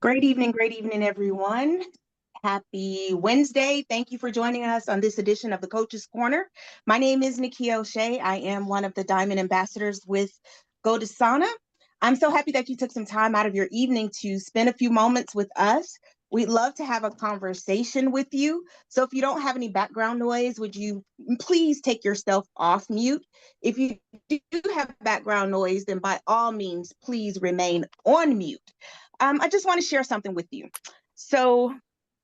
Great evening, everyone. Happy Wednesday. Thank you for joining us on this edition of the Coach's Corner. My name is Nikia O'Shea. I am one of the Diamond Ambassadors with Go to Sauna. I'm so happy that you took some time out of your evening to spend a few moments with us. We'd love to have a conversation with you. So if you don't have any background noise, would you please take yourself off mute? If you do have background noise, then by all means, please remain on mute. I just want to share something with you. So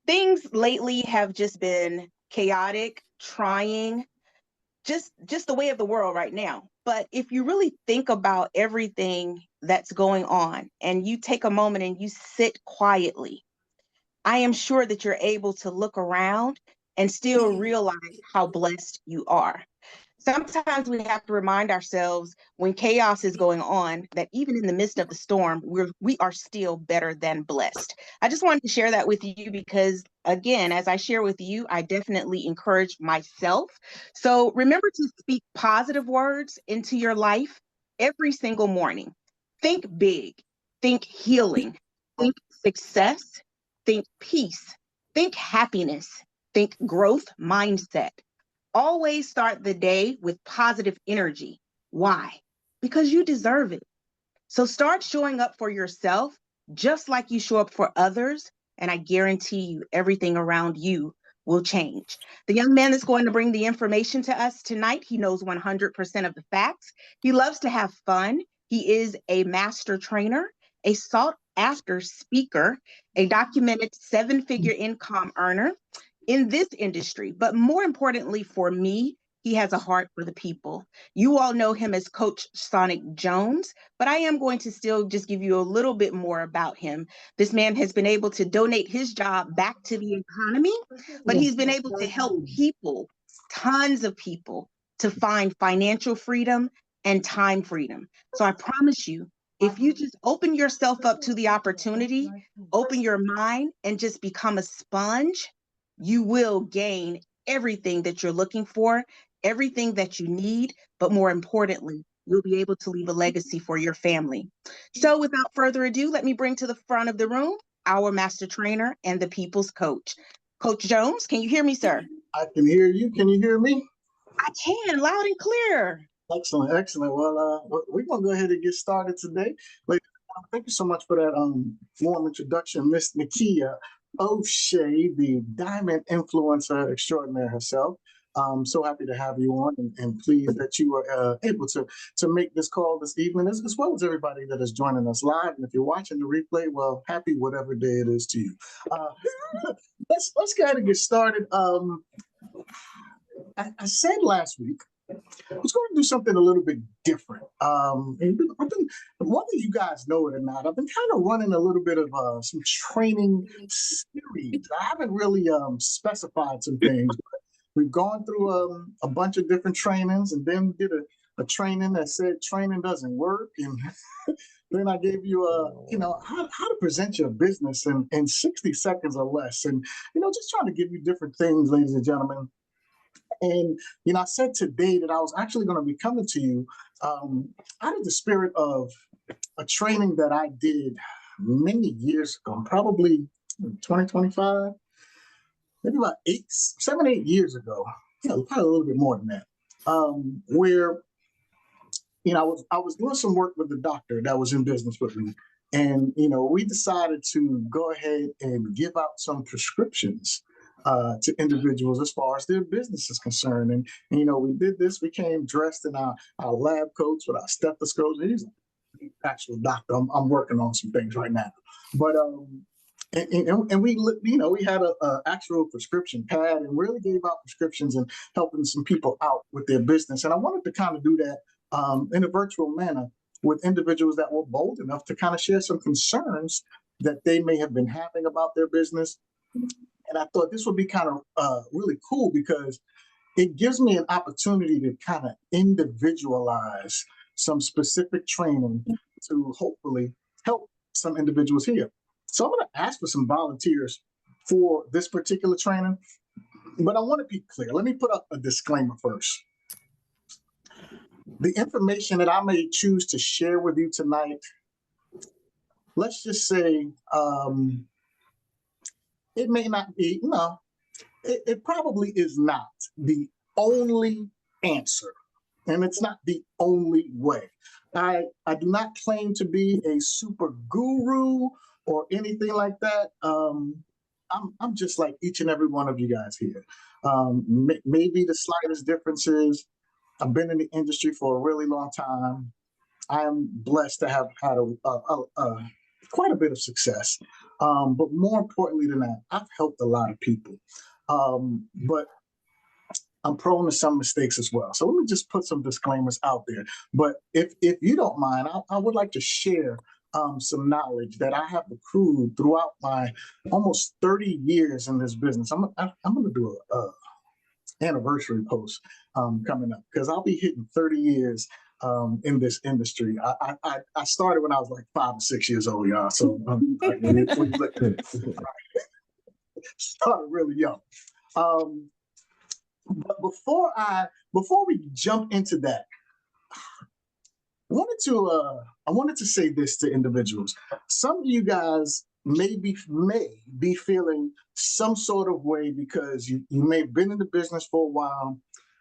things lately have just been chaotic, trying, just the way of the world right now. But if you really think about everything that's going on and you take a moment and you sit quietly, I am sure that you're able to look around and still realize how blessed you are. Sometimes we have to remind ourselves when chaos is going on that even in the midst of the storm, we are still better than blessed. I just wanted to share that with you because, again, as I share with you, I definitely encourage myself. So remember to speak positive words into your life every single morning. Think big, think healing, think success, think peace, think happiness, think growth mindset. Always start the day with positive energy. Why? Because you deserve it. So start showing up for yourself just like you show up for others. And I guarantee you, everything around you will change. The young man that's going to bring the information to us tonight, he knows 100% of the facts. He loves to have fun. He is a master trainer, a sought after speaker, a documented seven-figure income earner in this industry. But more importantly for me, he has a heart for the people. You all know him as Coach Sonic Jones, but I am going to still just give you a little bit more about him. This man has been able to donate his job back to the economy, but he's been able to help people, tons of people, to find financial freedom and time freedom. So I promise you, if you just open yourself up to the opportunity, open your mind, and just become a sponge, you will gain everything that you're looking for, everything that you need, but more importantly, you'll be able to leave a legacy for your family. So without further ado, let me bring to the front of the room our master trainer and the people's coach. Coach Jones, can you hear me, sir? I can hear you. Can you hear me? I can, loud and clear. Excellent, excellent. Well, we're gonna go ahead and get started today. Ladies, thank you so much for that warm introduction, Miss Nikia O'Shea, the diamond influencer extraordinaire herself. So happy to have you on, and pleased that you were able to make this call this evening, as well as everybody that is joining us live. And if you're watching the replay, well, happy whatever day it is to you. Let's go ahead and get started. I said last week I was going to do something a little bit different. Whether you guys know it or not, I've been kind of running a little bit of some training series. I haven't really specified some things, but we've gone through a bunch of different trainings, and then did a training that said training doesn't work. And then I gave you how to present your business in 60 seconds or less. And, just trying to give you different things, ladies and gentlemen. And, I said today that I was actually going to be coming to you out of the spirit of a training that I did many years ago, probably 2025, maybe about 7, 8 years ago, probably a little bit more than that, where, I was doing some work with the doctor that was in business with me. And, we decided to go ahead and give out some prescriptions to individuals as far as their business is concerned. And we did this. We came dressed in our lab coats with our stethoscopes. He's an actual doctor. I'm working on some things right now. But and we had a actual prescription pad and really gave out prescriptions and helping some people out with their business. And I wanted to kind of do that in a virtual manner with individuals that were bold enough to kind of share some concerns that they may have been having about their business. And I thought this would be kind of really cool because it gives me an opportunity to kind of individualize some specific training to hopefully help some individuals here. So I'm going to ask for some volunteers for this particular training, but I want to be clear. Let me put up a disclaimer first. The information that I may choose to share with you tonight let's just say it may not be, it probably is not the only answer, and it's not the only way. I do not claim to be a super guru or anything like that. I'm just like each and every one of you guys here. Maybe the slightest difference is I've been in the industry for a really long time. I am blessed to have had quite a bit of success. But more importantly than that, I've helped a lot of people. But I'm prone to some mistakes as well. So let me just put some disclaimers out there. But if you don't mind, I would like to share some knowledge that I have accrued throughout my almost 30 years in this business. I'm going to do a anniversary post coming up because I'll be hitting 30 years in this industry. I started when I was like 5 or 6 years old, y'all. So when you look at it, started really young. But before we jump into that, I wanted to say this to individuals. Some of you guys may be feeling some sort of way because you may have been in the business for a while.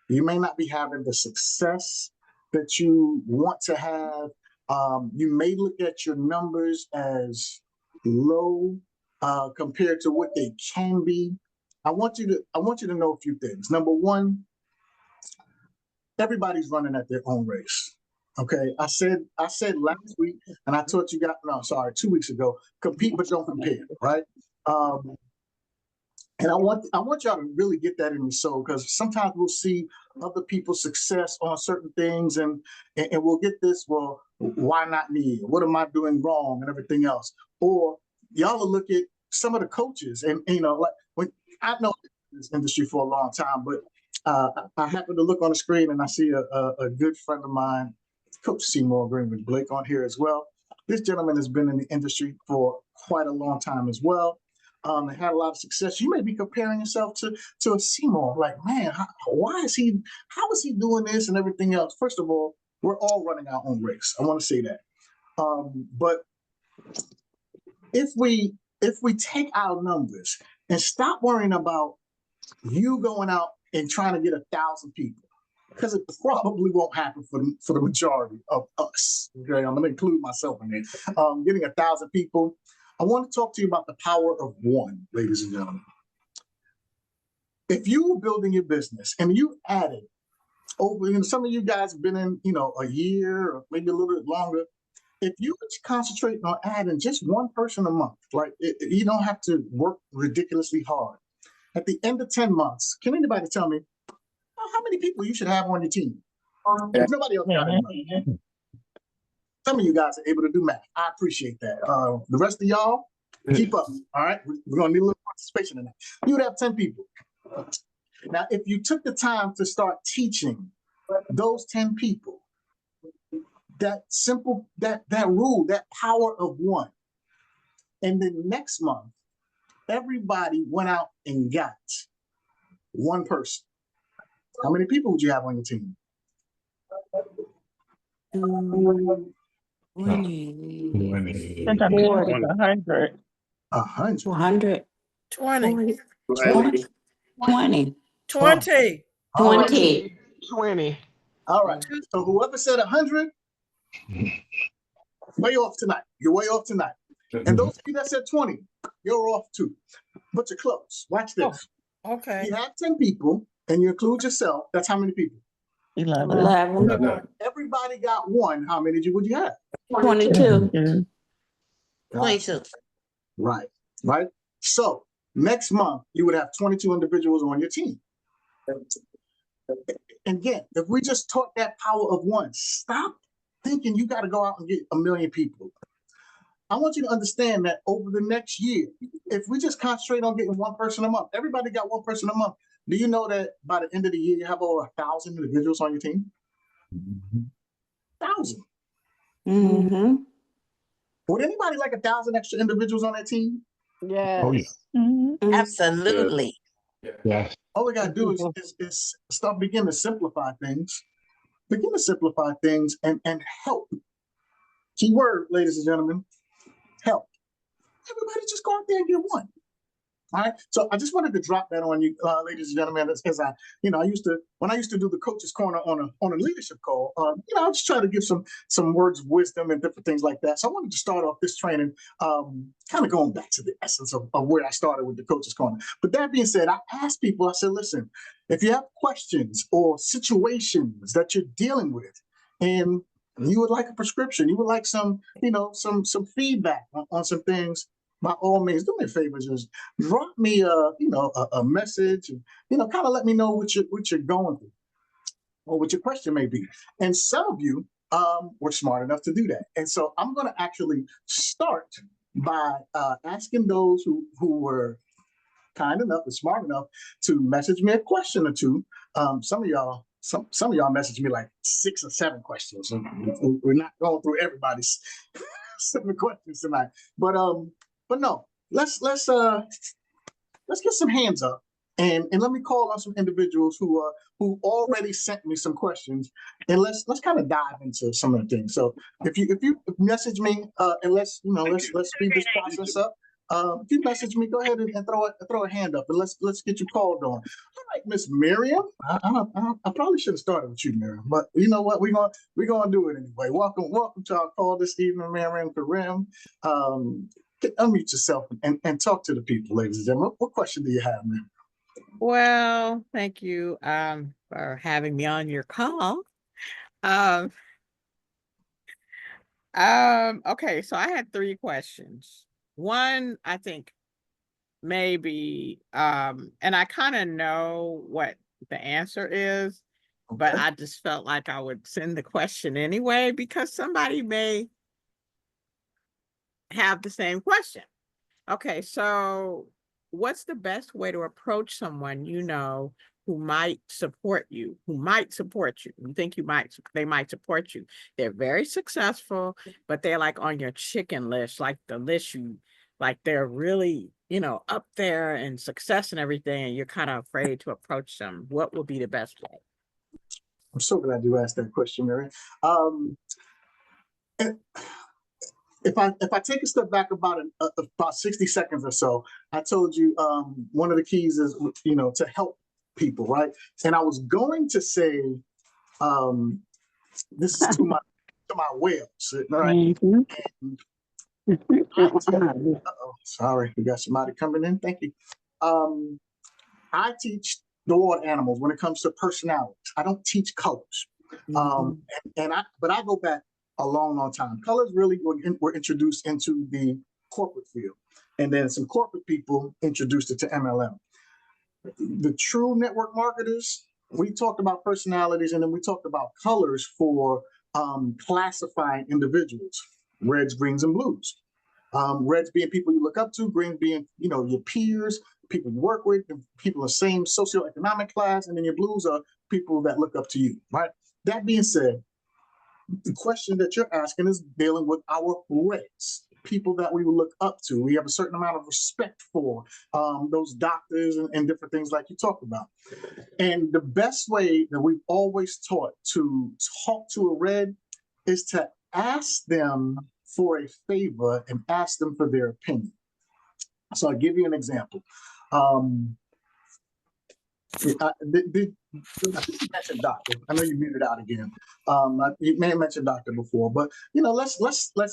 You may not be having the success that you want to have. You may look at your numbers as low compared to what they can be. I want you to know a few things. Number one, everybody's running at their own race. Okay, I said last week, and I taught you guys. No, sorry, 2 weeks ago. Compete, but don't compare. Right. And I want y'all to really get that in your soul, because sometimes we'll see other people's success on certain things, and we'll get this. Well, why not me? What am I doing wrong, and everything else? Or y'all will look at some of the coaches, and like when I've known this industry for a long time, but I happen to look on the screen and I see a good friend of mine, Coach Seymour Greenwood Blake, on here as well. This gentleman has been in the industry for quite a long time as well. And had a lot of success. You may be comparing yourself to a Seymour, like, man, how is he doing this and everything else? First of all, we're all running our own race. I want to say that. But if we take our numbers and stop worrying about you going out and trying to get 1,000 people, because it probably won't happen for the majority of us. Okay, I'm going to include myself in there. Getting 1,000 people. I want to talk to you about the power of one, ladies and gentlemen. If you were building your business and you added over, some of you guys have been in, a year or maybe a little bit longer. If you would concentrate on adding just one person a month, like you don't have to work ridiculously hard. At the end of 10 months, can anybody tell me how many people you should have on your team? If nobody else got it. Some of you guys are able to do math. I appreciate that. The rest of y'all, keep up. All right, we're gonna need a little participation in that. You would have 10 people. Now, if you took the time to start teaching those 10 people that simple that rule, that power of one, and then next month, everybody went out and got one person, how many people would you have on your team? 20. 100. 100. 20. 20. 20. 20. 20. 20. All right. So whoever said 100, way off tonight. You're way off tonight. And those of you that said 20, you're off too. But you're close. Watch this. Oh, okay. You have 10 people and you include yourself. That's how many people? 11. Everybody got one. How many would you have? 22. 22. Right. Right. So next month, you would have 22 individuals on your team. And again, if we just taught that power of one, stop thinking you got to go out and get 1 million people. I want you to understand that over the next year, if we just concentrate on getting one person a month, everybody got one person a month. Do you know that by the end of the year, you have over 1,000 individuals on your team? 1,000. Mm-hmm. Would anybody like 1,000 extra individuals on their team? Yes. Oh, yeah. Mm-hmm. Absolutely. Yes. All we got to do is start begin to simplify things. Begin to simplify things and help. Key word, ladies and gentlemen, help. Everybody just go out there and get one. All right. So I just wanted to drop that on you, ladies and gentlemen, as I, I used to, when I used to do the coach's corner on a leadership call, I just try to give some words of wisdom and different things like that. So I wanted to start off this training, kind of going back to the essence of where I started with the coach's corner. But that being said, I asked people, I said, listen, if you have questions or situations that you're dealing with, and you would like a prescription, you would like some, some feedback on some things, by all means, do me a favor, just drop me a message, and, kind of let me know what you're going through or what your question may be. And some of you were smart enough to do that. And so I'm going to actually start by asking those who were kind enough and smart enough to message me a question or two. Some of y'all messaged me like 6 or 7 questions. So we're not going through everybody's 7 questions tonight, but no, let's get some hands up, and let me call on some individuals who already sent me some questions, and let's kind of dive into some of the things. So if you message me, and let's speed this process up. If you message me, go ahead and throw a hand up, and let's get you called on. All right, Miss Miriam. I probably should have started with you, Miriam, but you know what? We're gonna do it anyway. Welcome to our call this evening, Miriam Karim. Unmute yourself and talk to the people, ladies and gentlemen. What question do you have, ma'am? Well, thank you for having me on your call. Okay, so I had 3 questions. One, I think maybe, and I kind of know what the answer is, but Okay. I just felt like I would send the question anyway because somebody may have the same question. Okay, so what's the best way to approach someone who might support you, You think they might support you. They're very successful, but they're like on your chicken list, like the list like they're really, up there in success and everything, and you're kind of afraid to approach them. What would be the best way? I'm so glad you asked that question, Mary. And if I take a step back about 60 seconds or so, I told you one of the keys is to help people, right? And I was going to say this is to my whales, right? And sorry, we got somebody coming in. Thank you. I teach the water animals when it comes to personalities. I don't teach colors. But I go back a long time. Colors really were introduced into the corporate field, and then some corporate people introduced it to MLM. The true network marketers, we talked about personalities, and then we talked about colors for classifying individuals: reds, greens, and blues. Reds being people you look up to, greens being your peers, people you work with, people in the same socioeconomic class, and then your blues are people that look up to you, right? That being said, the question that you're asking is dealing with our reds, people that we look up to. We have a certain amount of respect for, those doctors and different things like you talked about. And the best way that we've always taught to talk to a red is to ask them for a favor and ask them for their opinion. So I'll give you an example. I think you mentioned doctor. I know you muted out again. You may have mentioned doctor before, but let's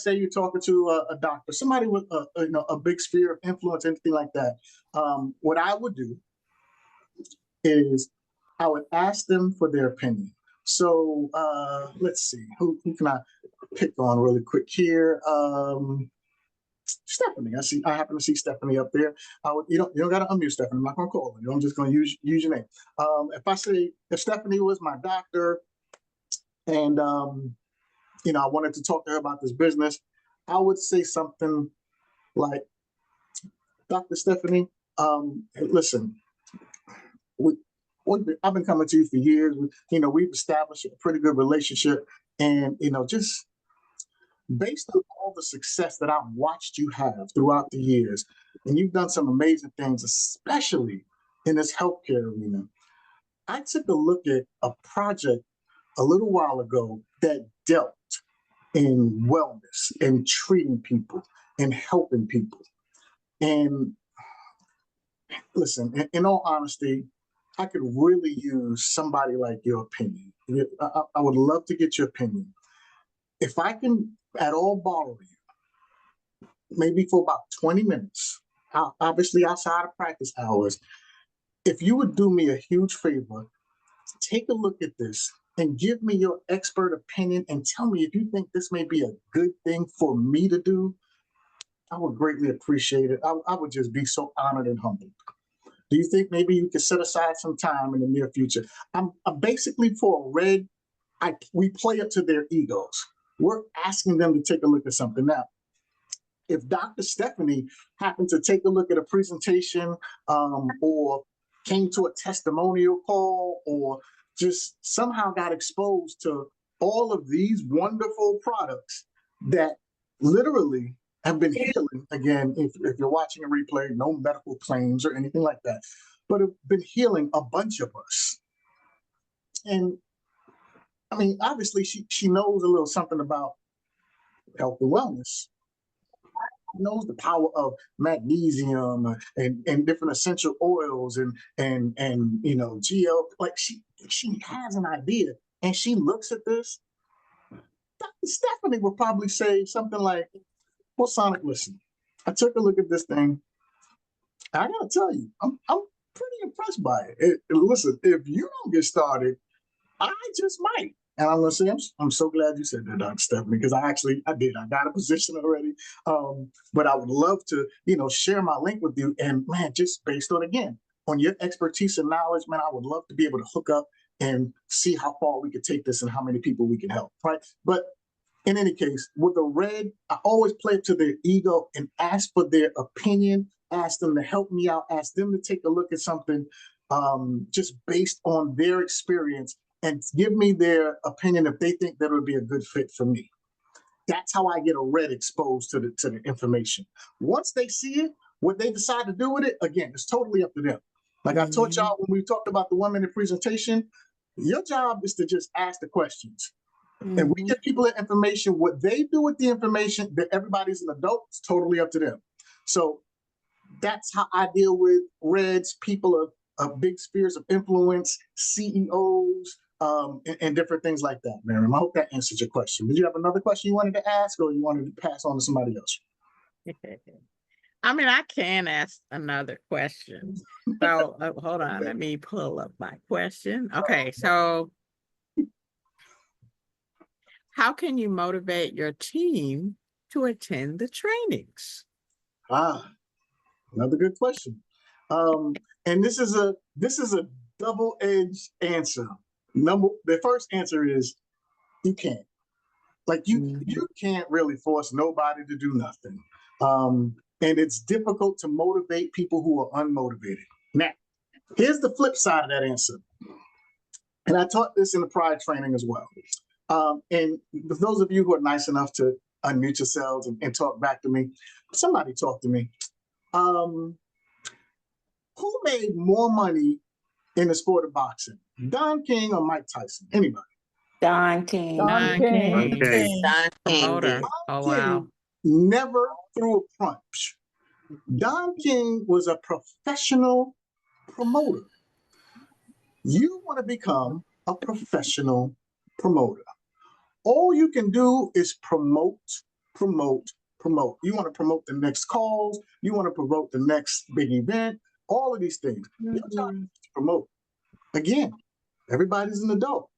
say you're talking to a doctor, somebody with a big sphere of influence, anything like that. What I would do is I would ask them for their opinion. So let's see, who can I pick on really quick here? Stephanie, I happen to see Stephanie up there. You don't got to unmute Stephanie. I'm not going to call her. I'm just going to use your name. If Stephanie was my doctor, and I wanted to talk to her about this business, I would say something like, Dr. Stephanie, listen, I've been coming to you for years. We've established a pretty good relationship, and just based on all the success that I've watched you have throughout the years, and you've done some amazing things, especially in this healthcare arena. I took a look at a project a little while ago that dealt in wellness and treating people. in helping people. And listen, in all honesty, I could really use somebody like your opinion. I would love to get your opinion. If I can at all borrow you, maybe for about 20 minutes, obviously outside of practice hours, if you would do me a huge favor, take a look at this and give me your expert opinion and tell me if you think this may be a good thing for me to do, I would greatly appreciate it. I would just be so honored and humbled. Do you think maybe you could set aside some time in the near future? I'm basically for a red, we play up to their egos. We're asking them to take a look at something. Now, if Dr. Stephanie happened to take a look at a presentation or came to a testimonial call or just somehow got exposed to all of these wonderful products that literally have been healing, again, if you're watching a replay, no medical claims or anything like that, but have been healing a bunch of us. And I mean, obviously she knows a little something about health and wellness. Knows the power of magnesium and different essential oils and you know, GL, like she has an idea and she looks at this. Dr. Stephanie would probably say something like, well, Sonic, listen, I took a look at this thing. I gotta tell you, I'm pretty impressed by it. Listen, if you don't get started, I just might. And I'm gonna say, I'm so glad you said that, Dr. Stephanie, because I did. I got a position already. But I would love to, you know, share my link with you. And man, just based on your expertise and knowledge, man, I would love to be able to hook up and see how far we could take this and how many people we can help, right? But in any case, with the red, I always play to their ego and ask for their opinion, ask them to help me out, ask them to take a look at something just based on their experience and give me their opinion if they think that would be a good fit for me. That's how I get a red exposed to the information. Once they see it, what they decide to do with it, again, it's totally up to them. Like I taught y'all when we talked about the 1 minute presentation, your job is to just ask the questions. And we give people the information. What they do with the information, that everybody's an adult, it's totally up to them. So that's how I deal with reds, people of big spheres of influence, CEOs, and different things like that, Miriam. I hope that answered your question. Did you have another question you wanted to ask or you wanted to pass on to somebody else? I mean, I can ask another question. So hold on, let me pull up my question. Okay, so how can you motivate your team to attend the trainings? Another good question. And this is a double-edged answer. The first answer is you can't. Like you can't really force nobody to do nothing. And it's difficult to motivate people who are unmotivated. Now, here's the flip side of that answer. And I taught this in the prior training as well. And for those of you who are nice enough to unmute yourselves and talk back to me, somebody talk to me. Who made more money in the sport of boxing, Don King or Mike Tyson? Anybody? Don King. Don King. Don King did. Oh, wow. Never threw a punch. Don King was a professional promoter. You want to become a professional promoter. All you can do is promote. You want to promote the next calls. You want to promote the next big event. All of these things. Your job is to promote. Again, everybody's an adult.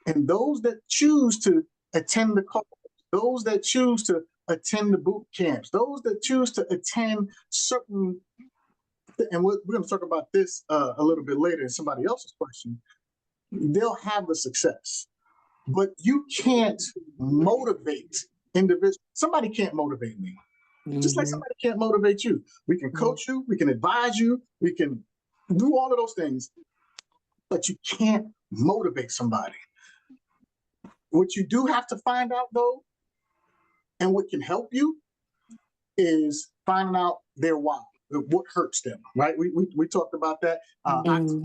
And those that choose to attend the calls, those that choose to attend the boot camps, those that choose to attend certain, and we're going to talk about this a little bit later in somebody else's question, they'll have the success. But you can't motivate individuals. Somebody can't motivate me. Just like somebody can't motivate you. We can coach you, we can advise you, we can do all of those things, but you can't motivate somebody. What you do have to find out though, and what can help you, is finding out their why, what hurts them, right? We talked about that.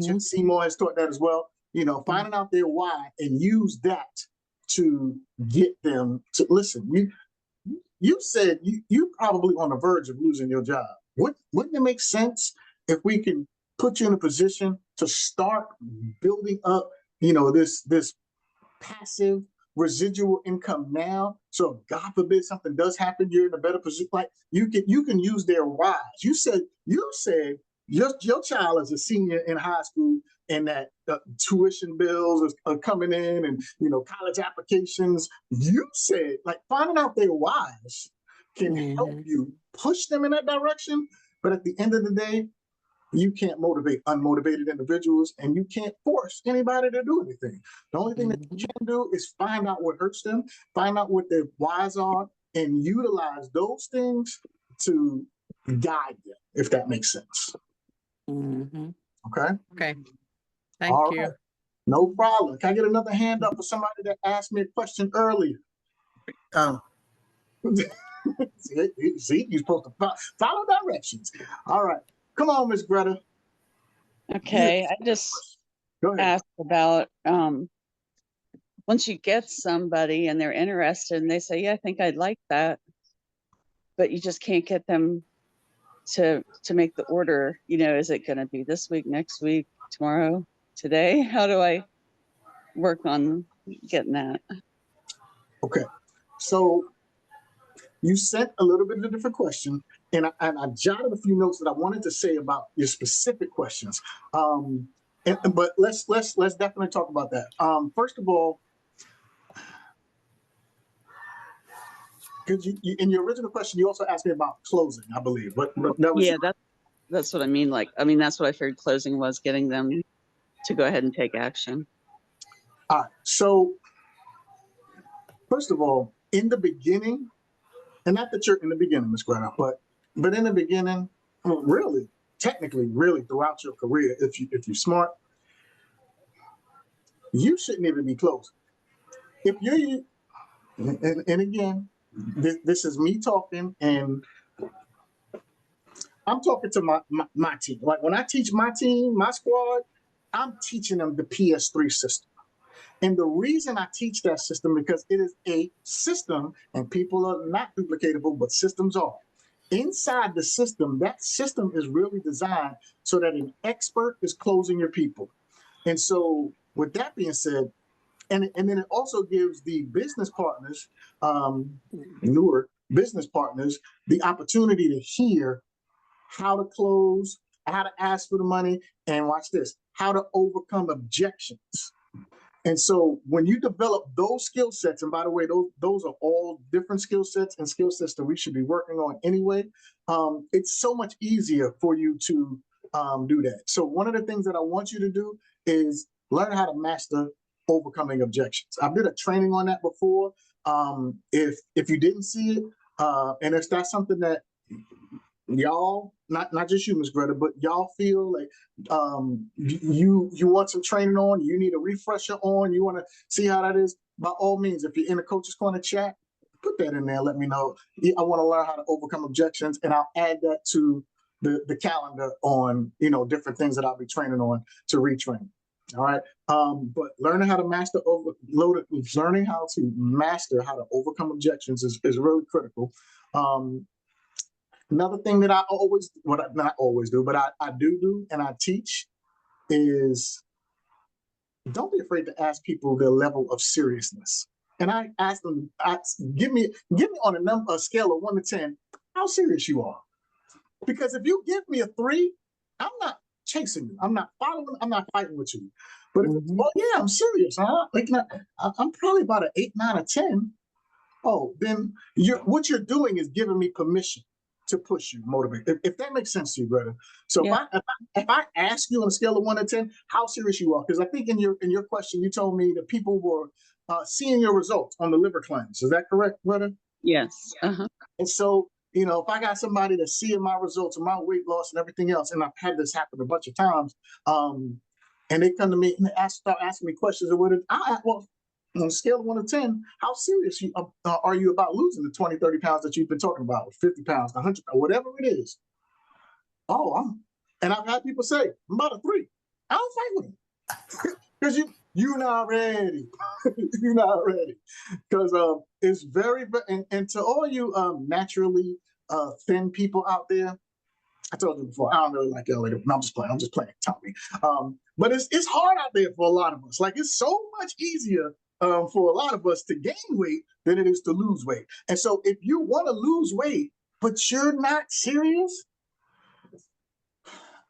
Jen Seymour has taught that as well. You know, finding out their why and use that to get them to listen. you said you probably on the verge of losing your job. Wouldn't it make sense if we can put you in a position to start building up, this passive residual income now? So if God forbid something does happen, you're in a better position. Like you can use their whys. You said your child is a senior in high school, and that tuition bills are coming in, and college applications. You said like finding out their whys can help you push them in that direction. But at the end of the day, you can't motivate unmotivated individuals, and you can't force anybody to do anything. The only thing that you can do is find out what hurts them, find out what their whys are, and utilize those things to guide them, if that makes sense. Okay? Okay. Thank All you. right. No problem. Can I get another hand up for somebody that asked me a question earlier? See, you're supposed to follow directions. All right. Come on, Miss Greta. Okay, I just Go ahead. asked about once you get somebody and they're interested and they say, yeah, I think I'd like that, but you just can't get them to make the order. Is it going to be this week, next week, tomorrow, today? How do I work on getting that? Okay, so you sent a little bit of a different question, and I jotted a few notes that I wanted to say about your specific questions. But let's definitely talk about that. First of all, because you in your original question, you also asked me about closing, I believe. But that was that's what I mean. That's what I figured closing was, getting them to go ahead and take action. All right. So first of all, in the beginning, and not that you're in the beginning, Ms. Greta, but in the beginning, really, technically, really throughout your career, if you're smart, you shouldn't even be closing. If you're, and again, this is me talking, and I'm talking to my team. Like when I teach my team, my squad, I'm teaching them the PS3 system. And the reason I teach that system, because it is a system, and people are not duplicatable, but systems are. Inside the system, that system is really designed so that an expert is closing your people. And so with that being said, and then it also gives the business partners, newer business partners, the opportunity to hear how to close, how to ask for the money, and watch this, how to overcome objections. And so when you develop those skill sets, and by the way, those are all different skill sets and skill sets that we should be working on anyway, it's so much easier for you to do that. So one of the things that I want you to do is learn how to master overcoming objections. I did a training on that before. If you didn't see it, and if that's something that y'all, not just you, Ms. Greta, but y'all feel like you want some training on, you need a refresher on, you want to see how that is, by all means, if you're in the Coach's Corner chat, put that in there, let me know. I want to learn how to overcome objections, and I'll add that to the calendar on different things that I'll be training on to retrain. All right. But learning how to learning how to master how to overcome objections is really critical. Another thing that I always, not always do, but I do, and I teach is don't be afraid to ask people their level of seriousness. And I ask them, give me on a scale of 1 to 10, how serious you are. Because if you give me a 3, I'm not chasing you. I'm not following. I'm not fighting with you. But if it's, oh yeah, I'm serious. I'm probably about an 8, 9, or 10. Oh, then what you're doing is giving me permission to push you, motivate. If that makes sense to you, Greta. So yeah. if I ask you on a scale of 1 to 10, how serious you are, because I think in your question you told me that people were seeing your results on the liver cleanse. Is that correct, Greta? Yes. Uh-huh. And so if I got somebody that's seeing my results and my weight loss and everything else, and I've had this happen a bunch of times, and they come to me and start asking me questions, or what? Well, on a scale of 1 to 10, how serious are you about losing the 20, 30 pounds that you've been talking about, or 50 pounds, 100, or whatever it is? Oh, and I've had people say, I'm about a 3. I don't fight with them. Because You're not ready. You're not ready. Because it's very, and to all you naturally thin people out there, I told you before, I don't really like LA. No, I'm just playing, Tommy. But it's hard out there for a lot of us. Like, it's so much easier for a lot of us to gain weight than it is to lose weight. And so if you want to lose weight, but you're not serious,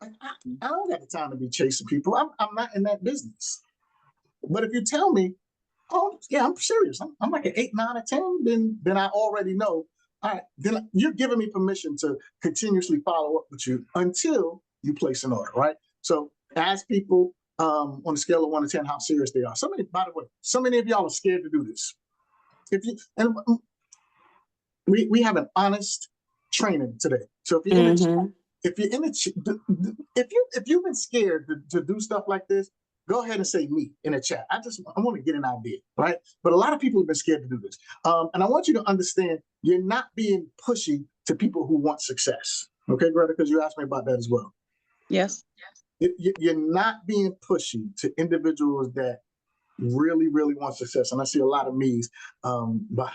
I don't got the time to be chasing people. I'm not in that business. But if you tell me, oh yeah, I'm serious, I'm like an 8, 9, or 10, then I already know. All right, then you're giving me permission to continuously follow up with you until you place an order, right? So ask people on a scale of 1 to 10 how serious they are. By the way, so many of y'all are scared to do this. If you and we have an honest training today. So if you're in the if you're in the if you've been scared to do stuff like this, go ahead and say me in the chat. I want to get an idea, right? But a lot of people have been scared to do this. And I want you to understand you're not being pushy to people who want success. Okay, Greta, because you asked me about that as well. Yes. You're not being pushy to individuals that really, really want success. And I see a lot of me's. But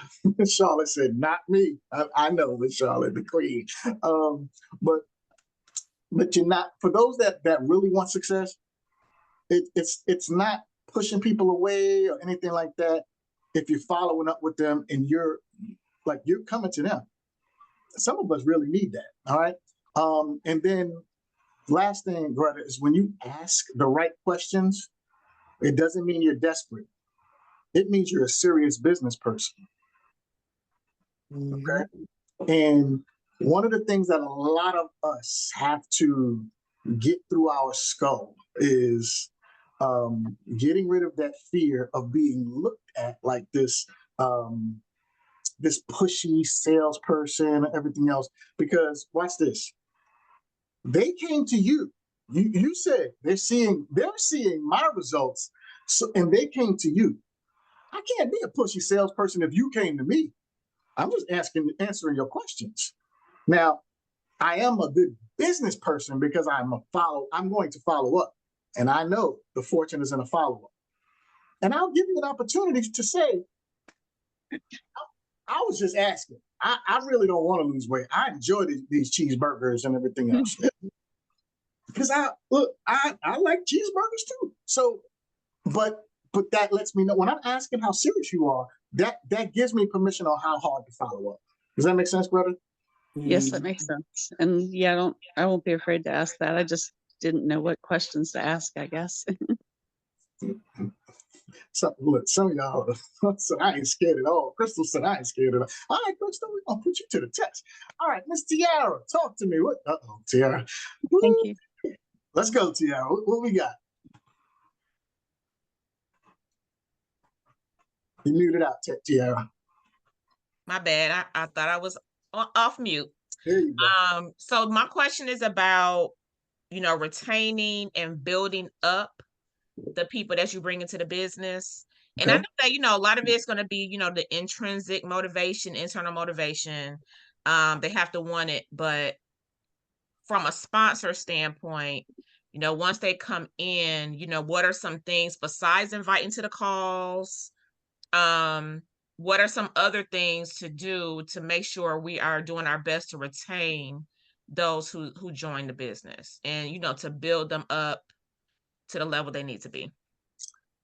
Charlotte said, not me. I know it's Charlotte, the queen. But you're not, for those that really want success, it's not pushing people away or anything like that. If you're following up with them and you're coming to them, some of us really need that. All right. And then last thing, Greta, is when you ask the right questions, it doesn't mean you're desperate. It means you're a serious business person. Okay. And one of the things that a lot of us have to get through our skull is getting rid of that fear of being looked at like this this pushy salesperson and everything else. Because watch this, they came to you. You said they're seeing my results, so and they came to you. I can't be a pushy salesperson if you came to me. I'm just answering your questions. Now, I am a good business person because I'm going to follow up. And I know the fortune is in a follow-up. And I'll give you an opportunity to say, I was just asking. I really don't want to lose weight. I enjoy these cheeseburgers and everything else. Because I like cheeseburgers too. So, but that lets me know when I'm asking how serious you are, that gives me permission on how hard to follow up. Does that make sense, brother? Yes, that makes sense. And yeah, I won't be afraid to ask that. I just didn't know what questions to ask, I guess. So look, some of y'all said I ain't scared at all. Crystal said I ain't scared at all. All right, Crystal, we're gonna put you to the test. All right, Miss Tiara, talk to me. What? Tiara. Thank you. Let's go, Tiara. What we got? You muted out, Tiara. My bad. I thought I was off mute. There you go. So my question is about, retaining and building up the people that you bring into the business. And I know that, a lot of it's going to be, the intrinsic motivation, internal motivation. They have to want it, but from a sponsor standpoint, once they come in, what are some things besides inviting to the calls? What are some other things to do to make sure we are doing our best to retain those who join the business and, to build them up to the level they need to be?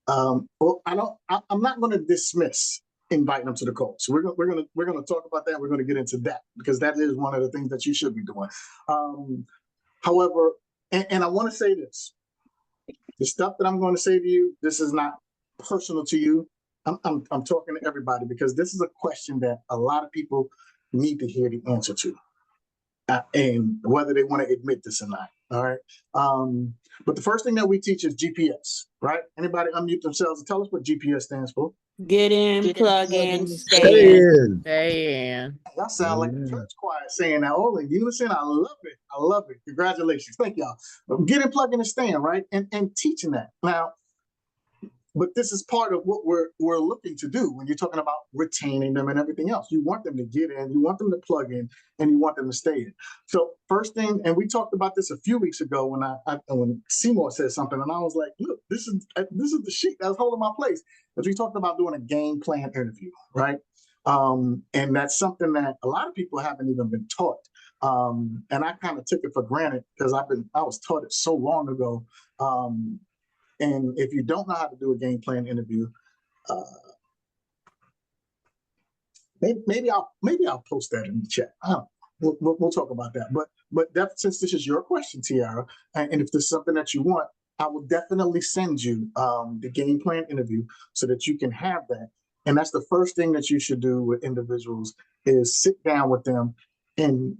Well, I'm not going to dismiss inviting them to the call. So we're going to talk about that. We're going to get into that because that is one of the things that you should be doing. However, and I want to say this, the stuff that I'm going to say to you, this is not personal to you. I'm talking to everybody because this is a question that a lot of people need to hear the answer to, and whether they want to admit this or not. All right. But the first thing that we teach is GPS, right? Anybody unmute themselves and tell us what GPS stands for? Get in, plug in, stay in. Stay in. Y'all sound like the church choir saying that all in unison. I love it. I love it. Congratulations. Thank y'all. Get in, plug in, and stand, right? And teaching that. Now, But this is part of what we're looking to do when you're talking about retaining them and everything else. You want them to get in, you want them to plug in, and you want them to stay in. So first thing, and we talked about this a few weeks ago when Seymour said something, and I was like, look, this is the sheet that's holding my place. As we talked about doing a game plan interview, right? And that's something that a lot of people haven't even been taught. And I kind of took it for granted because I was taught it so long ago. And if you don't know how to do a game plan interview, maybe I'll post that in the chat. We'll talk about that. But since this is your question, Tiara, and if there's something that you want, I will definitely send you the game plan interview so that you can have that. And that's the first thing that you should do with individuals is sit down with them and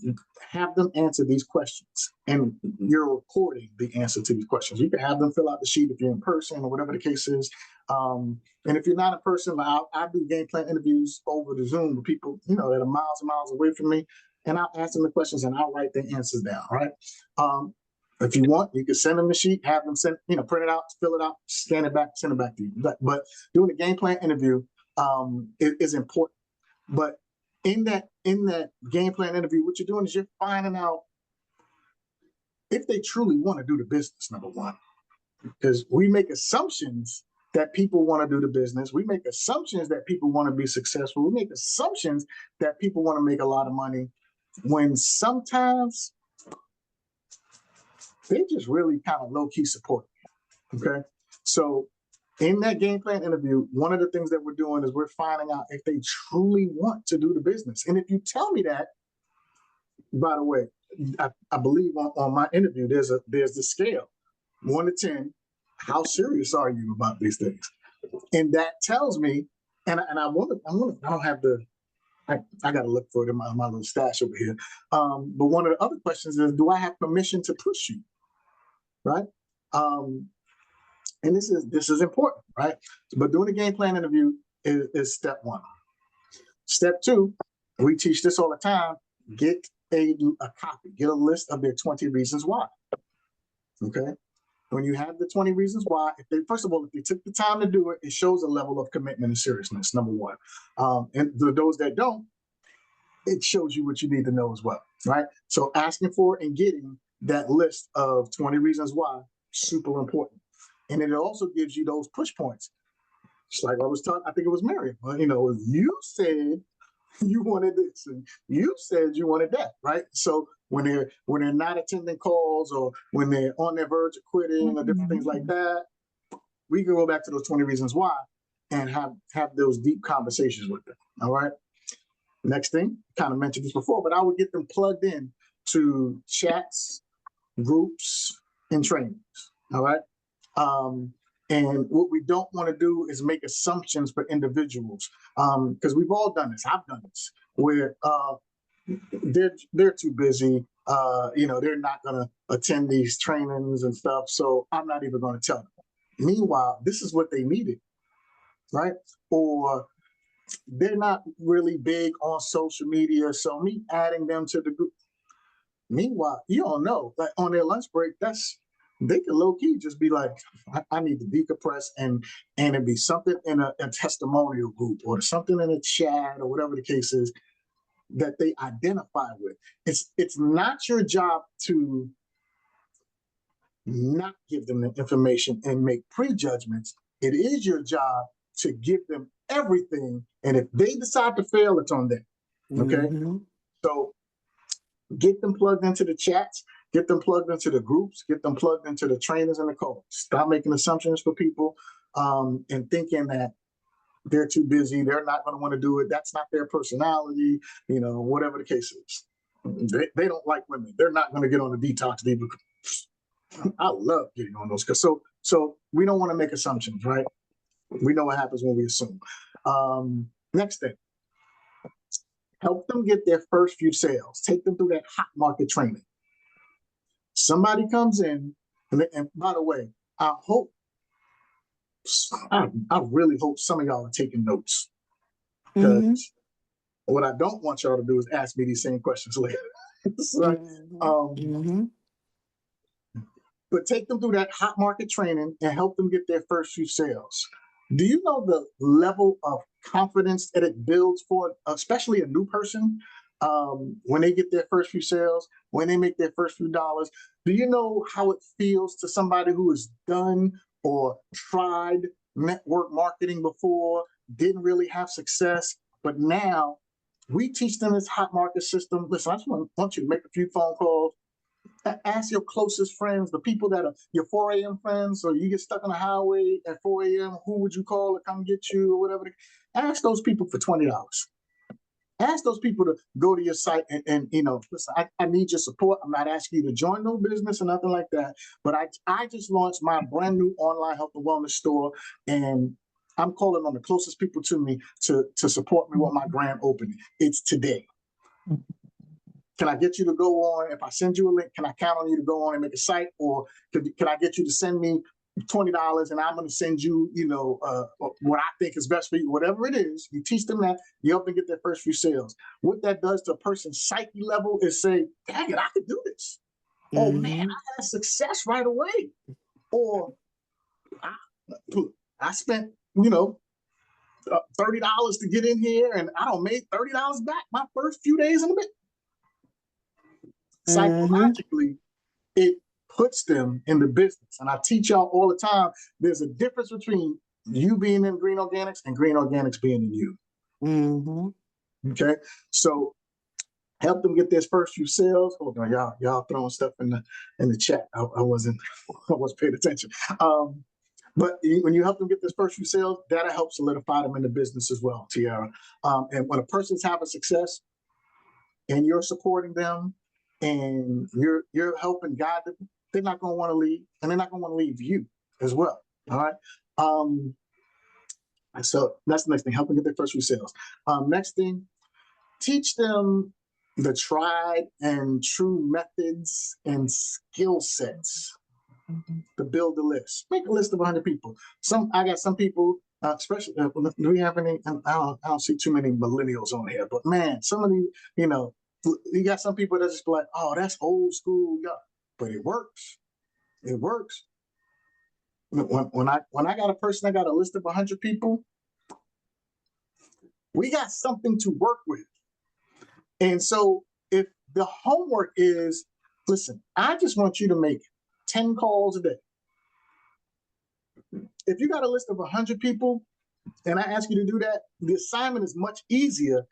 have them answer these questions. And you're recording the answer to these questions. You can have them fill out the sheet if you're in person or whatever the case is. And if you're not in person, I do game plan interviews over the Zoom with people, that are miles and miles away from me. And I'll ask them the questions and I'll write their answers down, right? If you want, you can send them the sheet, have them print it out, fill it out, scan it back, send it back to you. But doing a game plan interview is important. But in that game plan interview, what you're doing is you're finding out if they truly want to do the business, number one. Because we make assumptions that people want to do the business. We make assumptions that people want to be successful. We make assumptions that people want to make a lot of money, when sometimes they just really kind of low-key support you, okay? So in that game plan interview, one of the things that we're doing is we're finding out if they truly want to do the business. And if you tell me that, by the way, I believe on my interview, there's the scale, 1 to 10, how serious are you about these things? And that tells me, and I don't have I got to look for it in my little stash over here. But one of the other questions is, do I have permission to push you? Right? And this is important, right? But doing a game plan interview is step one. Step two, we teach this all the time, get a copy, get a list of their 20 reasons why. Okay? When you have the 20 reasons why, first of all, if they took the time to do it, it shows a level of commitment and seriousness, number one. And for those that don't, it shows you what you need to know as well, right? So asking for and getting that list of 20 reasons why, super important. And it also gives you those push points. Just like I was talking, I think it was Miriam. You said you wanted this, and you said you wanted that, right? So when they're not attending calls, or when they're on their verge of quitting, or different things like that, we can go back to those 20 reasons why and have those deep conversations with them. All right. Next thing, kind of mentioned this before, but I would get them plugged in to chats, groups, and trainings. All right. And what we don't want to do is make assumptions for individuals, because we've all done this. I've done this where they're too busy. They're not going to attend these trainings and stuff, so I'm not even going to tell them. Meanwhile, this is what they needed, right? Or they're not really big on social media, so me adding them to the group. Meanwhile, you don't know, like on their lunch break, they can low-key just be like, I need to decompress, and it'd be something in a testimonial group or something in a chat or whatever the case is that they identify with. It's not your job to not give them the information and make prejudgments. It is your job to give them everything, and if they decide to fail, it's on them. Okay? So get them plugged into the chats, get them plugged into the groups, get them plugged into the trainers and the coaches. Stop making assumptions for people and thinking that they're too busy, they're not going to want to do it, that's not their personality, whatever the case is. They don't like women. They're not going to get on the detox deep. I love getting on those. So we don't want to make assumptions, right? We know what happens when we assume. Next thing. Help them get their first few sales. Take them through that hot market training. Somebody comes in, and by the way, I really hope some of y'all are taking notes. Because what I don't want y'all to do is ask me these same questions later. Right? But take them through that hot market training and help them get their first few sales. Do you know the level of confidence that it builds for, especially a new person, when they get their first few sales, when they make their first few dollars? Do you know how it feels to somebody who has done or tried network marketing before, didn't really have success, but now we teach them this hot market system? Listen, I just want you to make a few phone calls. Ask your closest friends, the people that are your 4 a.m. friends, or you get stuck on the highway at 4 a.m., who would you call to come get you or whatever? Ask those people for $20. Ask those people to go to your site and listen, I need your support. I'm not asking you to join no business or nothing like that, but I just launched my brand new online health and wellness store, and I'm calling on the closest people to me to support me with my grand opening. It's today. Can I get you to go on? If I send you a link, can I count on you to go on and make a site? Or can I get you to send me $20 and I'm going to send you, what I think is best for you, whatever it is. You teach them that, you help them get their first few sales. What that does to a person's psyche level is say, dang it, I could do this. Oh man, I had success right away. Or I spent, $30 to get in here and I don't make $30 back my first few days in the business. Psychologically, it puts them in the business. And I teach y'all all the time, there's a difference between you being in green organics and green organics being in you. Okay, so help them get their first few sales. Hold on, y'all throwing stuff in the chat. I wasn't paying attention. But when you help them get their first few sales, that'll help solidify them in the business as well, Tiara. And when a person's having success and you're supporting them and you're helping guide them, they're not going to want to leave, and they're not going to want to leave you as well. All right. So that's the next thing. Help them get their first few sales. Next thing, teach them the tried and true methods and skill sets to build a list. Make a list of 100 people. I got some people, especially, do we have any? I don't see too many millennials on here, but man, some of the, you got some people that just like, oh, that's old school, yeah, but it works. It works. When I got a person, I got a list of 100 people, we got something to work with. And so if the homework is, listen, I just want you to make 10 calls a day. If you got a list of 100 people and I ask you to do that, the assignment is much easier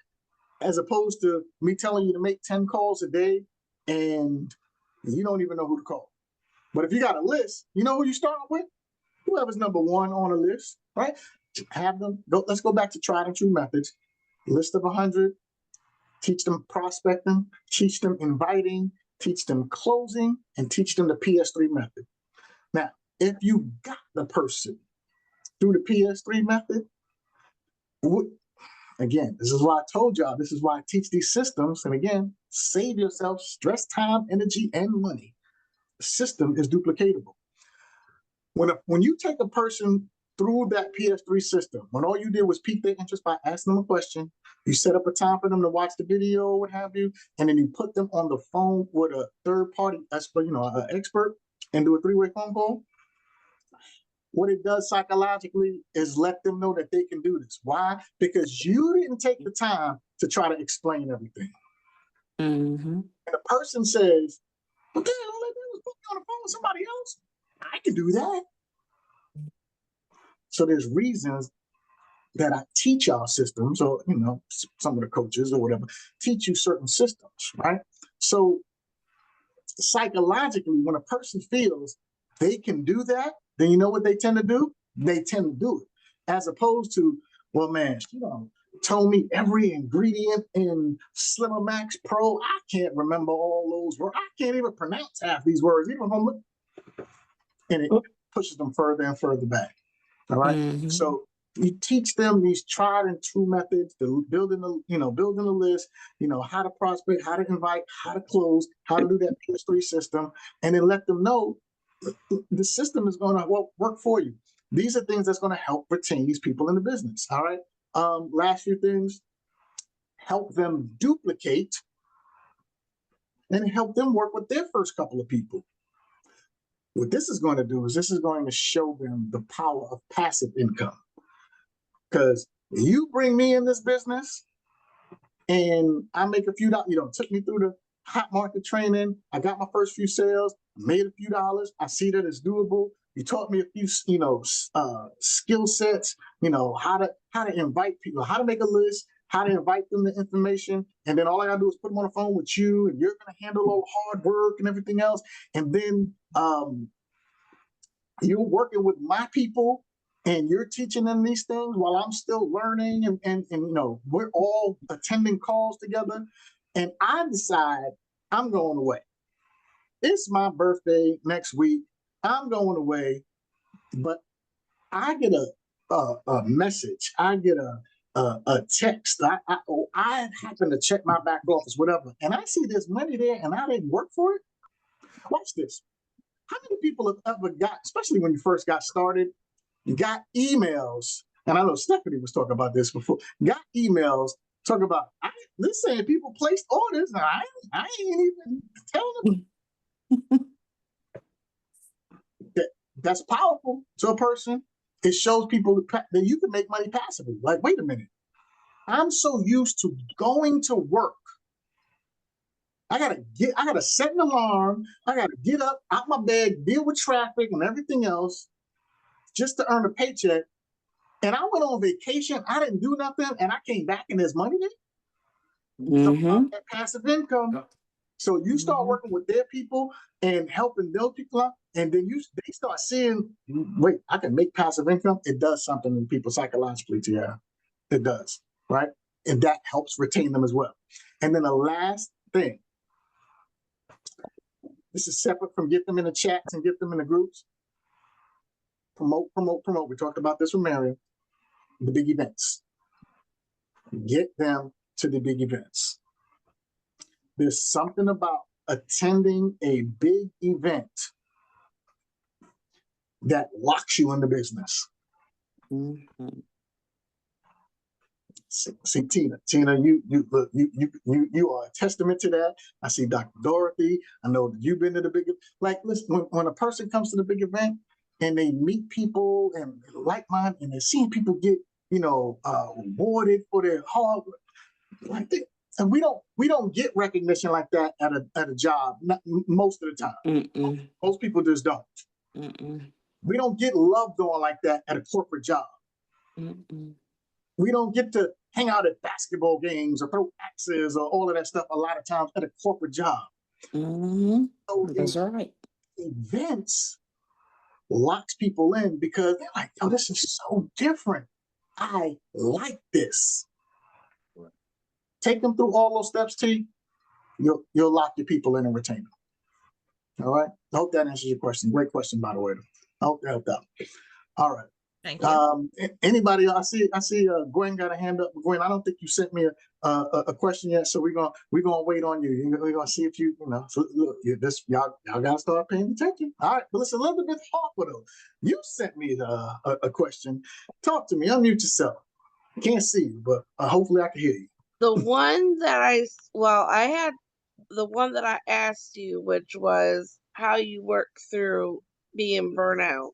as opposed to me telling you to make 10 calls a day and you don't even know who to call. But if you got a list, you know who you start with? Whoever's number one on a list, right? Have them go. Let's go back to tried and true methods. List of 100. Teach them prospecting. Teach them inviting. Teach them closing, and teach them the PS3 method. Now, if you got the person through the PS3 method, again, this is why I told y'all. This is why I teach these systems. And again, save yourself stress, time, energy, and money. The system is duplicatable. When you take a person through that PS3 system, when all you did was pique their interest by asking them a question, you set up a time for them to watch the video or what have you, and then you put them on the phone with a third party expert, an expert, and do a 3-way phone call. What it does psychologically is let them know that they can do this. Why? Because you didn't take the time to try to explain everything. And the person says, okay, all I did was put me on the phone with somebody else. I can do that. So there's reasons that I teach our systems, or some of the coaches or whatever teach you certain systems, right? So psychologically, when a person feels they can do that, then you know what they tend to do? They tend to do it, as opposed to, well, man, she told me every ingredient in Slimmer Max Pro. I can't remember all those words. I can't even pronounce half these words, even if I'm looking. And it pushes them further and further back. All right. So you teach them these tried and true methods to building a list, how to prospect, how to invite, how to close, how to do that PS3 system, and then let them know the system is going to work for you. These are things that's going to help retain these people in the business. All right. Last few things, help them duplicate and help them work with their first couple of people. What this is going to do is this is going to show them the power of passive income. Because you bring me in this business and I make a few dollars, took me through the hot market training. I got my first few sales, made a few dollars. I see that it's doable. You taught me a few, skill sets, how to invite people, how to make a list, how to invite them to information. And then all I gotta do is put them on the phone with you, and you're gonna handle all the hard work and everything else. And then you're working with my people and you're teaching them these things while I'm still learning, and we're all attending calls together. And I decide I'm going away. It's my birthday next week. I'm going away, but I get a message. I get a text. I happen to check my back office, whatever, and I see there's money there, and I didn't work for it. Watch this. How many people have ever got, especially when you first got started, you got emails, and I know Stephanie was talking about this before, got emails talking about, this saying people placed orders, and I ain't even telling them. That's powerful to a person. It shows people that you can make money passively. Like, wait a minute. I'm so used to going to work. I gotta set an alarm. I gotta get up out my bed, deal with traffic and everything else just to earn a paycheck. And I went on vacation. I didn't do nothing, and I came back and there's money there. About that passive income. So you start working with their people and helping those people out, and then they start seeing, wait, I can make passive income. It does something in people psychologically to you. It does, right? And that helps retain them as well. And then the last thing, this is separate from get them in the chats and get them in the groups. Promote. We talked about this with Marion. The big events. Get them to the big events. There's something about attending a big event that locks you in the business. See, Tina, you are a testament to that. I see Dr. Dorothy. I know that you've been to the big, listen, when a person comes to the big event and they meet people and like mind, and they're seeing people get, awarded for their hard work, and we don't get recognition like that at a job, most of the time. Most people just don't. We don't get loved on like that at a corporate job. We don't get to hang out at basketball games or throw axes or all of that stuff a lot of times at a corporate job. So that's right. Events locks people in because they're like, oh, this is so different. I like this. Take them through all those steps, T. You'll lock your people in and retain them. All right. I hope that answers your question. Great question, by the way. I hope that helped out. All right. Thank you. Anybody? I see. Gwen got a hand up. Gwen, I don't think you sent me a question yet, so we're gonna wait on you. We're gonna see if So look, y'all gotta start paying attention. All right, but listen, Elizabeth Harper, though, you sent me a question. Talk to me. Unmute yourself. I can't see you, but hopefully I can hear you. The one that I had the one that I asked you, which was how you work through being burnout.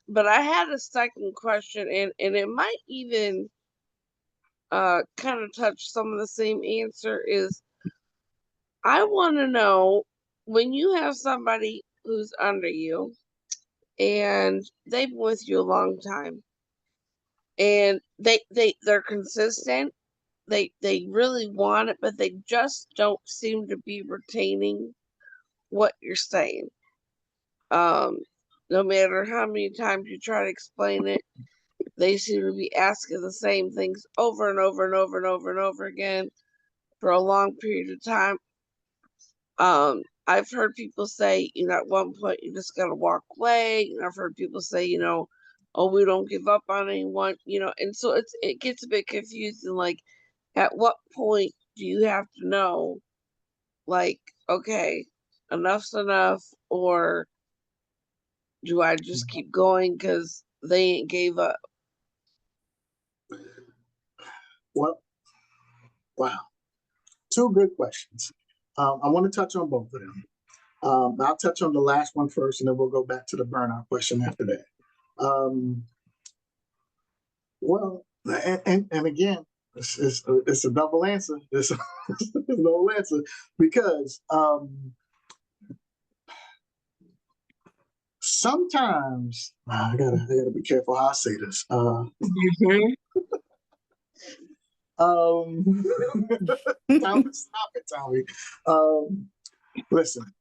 But I had a second question, and it might even kind of touch some of the same answer. Is I want to know, when you have somebody who's under you and they've been with you a long time, and they're consistent, they really want it, but they just don't seem to be retaining what you're saying. No matter how many times you try to explain it, they seem to be asking the same things over and over and over and over and over again for a long period of time. I've heard people say, at one point you just gotta walk away. I've heard people say, oh, we don't give up on anyone, and so it gets a bit confusing. Like, at what point do you have to know, like, okay, enough's enough, or do I just keep going because they ain't gave up? Well, wow. Two good questions. I want to touch on both of them. I'll touch on the last one first, and then we'll go back to the burnout question after that. Well, and again, it's a double answer. It's a double answer because sometimes I gotta be careful how I say this. Tommy, stop it, Tommy. Listen.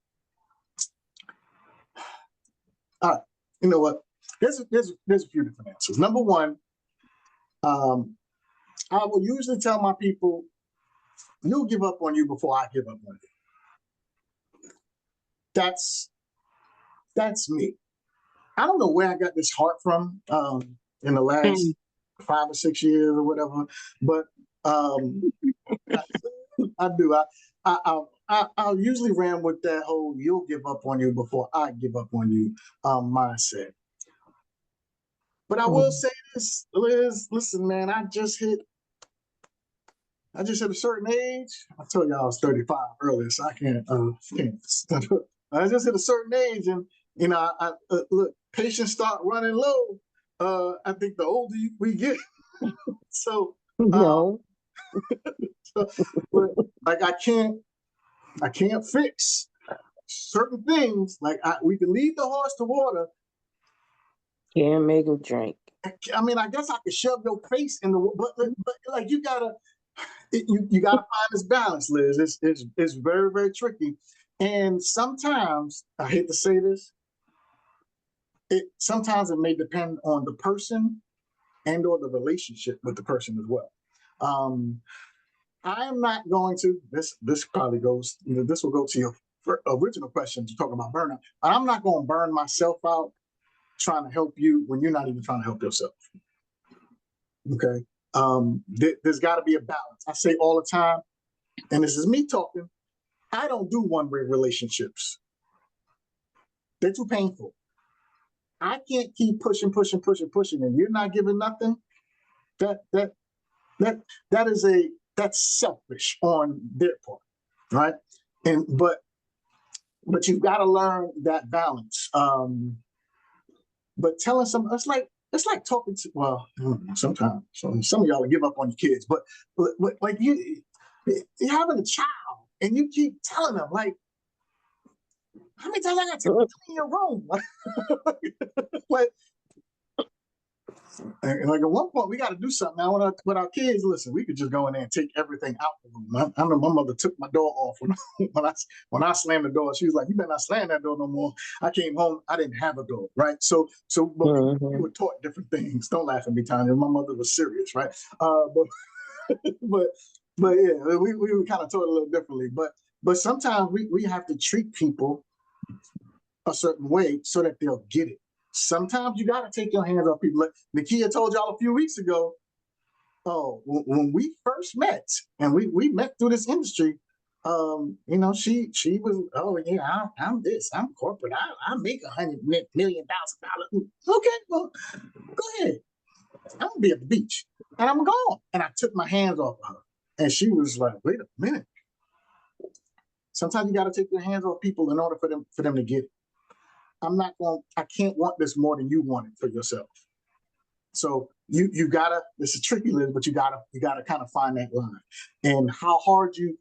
All right. You know what? There's a few different answers. Number one, I will usually tell my people, you'll give up on you before I give up on you. That's me. I don't know where I got this heart from in the last 5 or 6 years or whatever, but I do. I usually ran with that whole "you'll give up on you before I give up on you" mindset. But I will say this, Liz. Listen, man, I just hit a certain age. I told you I was 35 earlier, so I can't. I just hit a certain age, and you know, look, patience start running low. I think the older we get, so No. so, like I can't fix certain things. Like we can lead the horse to water. Can't make him drink. I mean, I guess I could shove your face in the, but like you gotta find this balance, Liz. It's very, very tricky, and sometimes I hate to say this. Sometimes it may depend on the person and or the relationship with the person as well. I am not going to, this probably goes, this will go to your original question to talk about burnout. I'm not going to burn myself out trying to help you when you're not even trying to help yourself. Okay. There's got to be a balance. I say all the time, and this is me talking, I don't do one-way relationships. They're too painful. I can't keep pushing, and you're not giving nothing. That's selfish on their part, right? And but you've got to learn that balance. But telling some, it's like talking to, well, sometimes some of y'all will give up on your kids, but like you're having a child and you keep telling them, like, how many times I got to tell you in your room? Like, and like at one point we got to do something now with our kids. Listen, we could just go in there and take everything out the room. I know my mother took my door off when I slammed the door. She was like, "You better not slam that door no more." I came home, I didn't have a door, right? So but we were taught different things. Don't laugh at me, Tanya. My mother was serious, right? But yeah, we were kind of taught a little differently. But sometimes we have to treat people a certain way so that they'll get it. Sometimes you got to take your hands off people. Like Nakia told y'all a few weeks ago, when we first met, and we met through this industry, she was, oh yeah, I'm this, I'm corporate, I make $100 million. Okay, well, go ahead. I'm gonna be at the beach, and I'm gone. And I took my hands off of her, and she was like, wait a minute. Sometimes you got to take your hands off people in order for them to get it. I can't want this more than you want it for yourself. So you gotta, this is tricky, Liz, but you gotta kind of find that line. And how hard you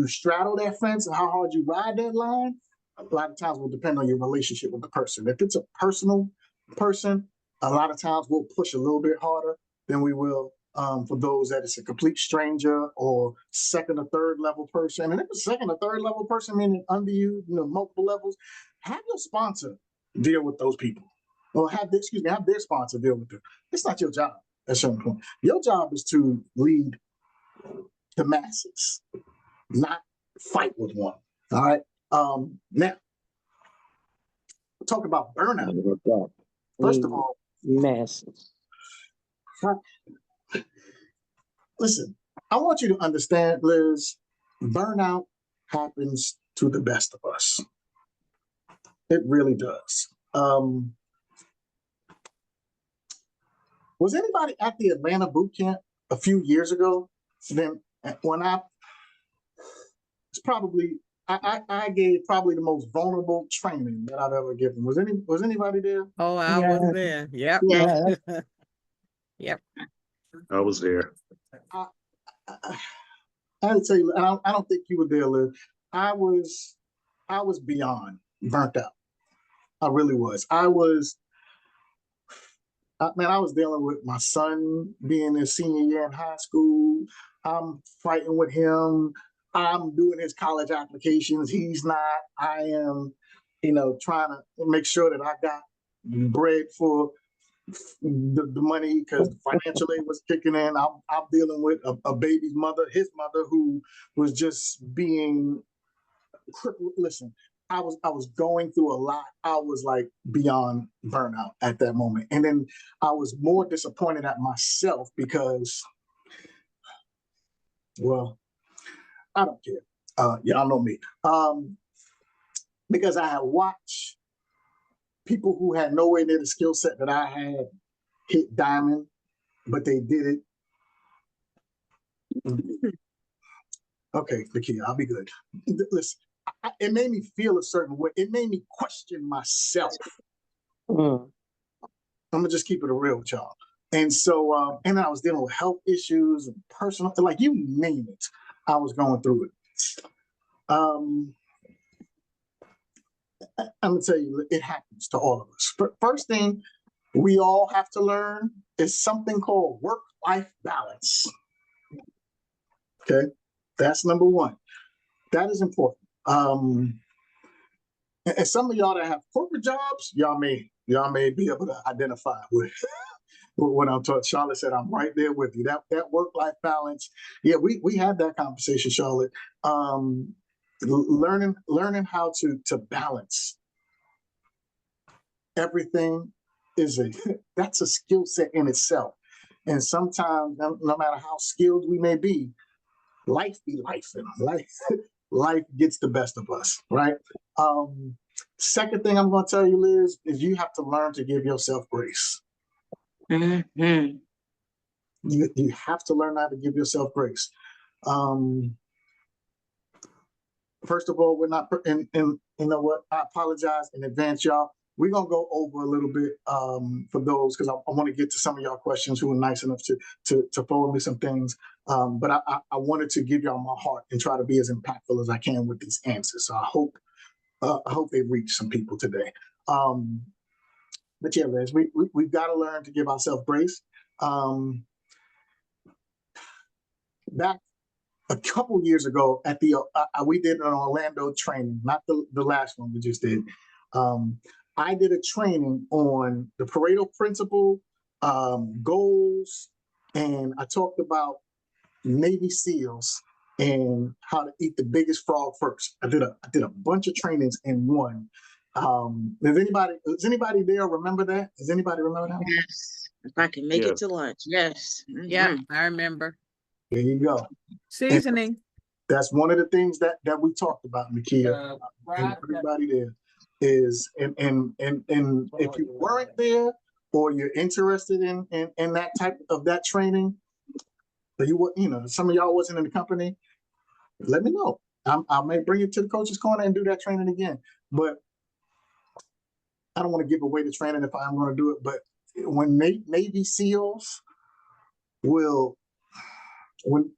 straddle that fence and how hard you ride that line, a lot of times will depend on your relationship with the person. If it's a personal person, a lot of times we'll push a little bit harder than we will for those that it's a complete stranger or second or third level person. And if it's a second or third level person, meaning under you, multiple levels, have your sponsor deal with those people. Or have their sponsor deal with them. It's not your job at a certain point. Your job is to lead the masses, not fight with one. All right. Now, talk about burnout. First of all, masses. Listen, I want you to understand, Liz, burnout happens to the best of us. It really does. Was anybody at the Atlanta boot camp a few years ago? Then when I gave probably the most vulnerable training that I've ever given. Was anybody there? Oh, I was there. Yep. Yeah. Yep. I was there. I had to tell you, and I don't think you were there, Liv. I was beyond burnt out. I really was. I was dealing with my son being his senior year in high school. I'm fighting with him. I'm doing his college applications. He's not. I am, trying to make sure that I got bread for the money because the financial aid was kicking in. I'm dealing with a baby's mother, his mother, who was just being. Listen, I was going through a lot. I was like beyond burnout at that moment. And then I was more disappointed at myself because, well, I don't care. Y'all know me. Because I had watched people who had nowhere near the skill set that I had hit diamond, but they did it. Okay, Nakia, I'll be good. Listen, it made me feel a certain way. It made me question myself. I'm gonna just keep it real with y'all. And so, and I was dealing with health issues and personal, like you name it, I was going through it. I'm gonna tell you, it happens to all of us. First thing we all have to learn is something called work-life balance. Okay, that's number one. That is important. And some of y'all that have corporate jobs, y'all may be able to identify with what I'm talking. Charlotte said, "I'm right there with you." That work-life balance. Yeah, we had that conversation, Charlotte. Learning how to balance everything that's a skill set in itself. And sometimes, no matter how skilled we may be, life be life, and life gets the best of us, right? Second thing I'm going to tell you, Liz, is you have to learn to give yourself grace. Mm-hmm. You have to learn how to give yourself grace. First of all, we're not, and you know what? I apologize in advance, y'all. We're gonna go over a little bit for those because I want to get to some of y'all questions who were nice enough to forward me some things. But I wanted to give y'all my heart and try to be as impactful as I can with these answers. So I hope they reach some people today. But yeah, Liz, we've got to learn to give ourselves grace. Back a couple years ago at we did an Orlando training, not the last one we just did. I did a training on the Pareto principle, goals, and I talked about Navy SEALs and how to eat the biggest frog first. I did a bunch of trainings in one. Does anybody there remember that? Does anybody remember that one? Yes. If I can make it to lunch, yes. Yeah, I remember. There you go. Seasoning. And that's one of the things that we talked about, Nakia, and everybody there is, and if you weren't there or you're interested in that type of that training, but some of y'all wasn't in the company, let me know. I may bring you to the coach's corner and do that training again. But I don't want to give away the training if I'm going to do it. But when Navy SEALs when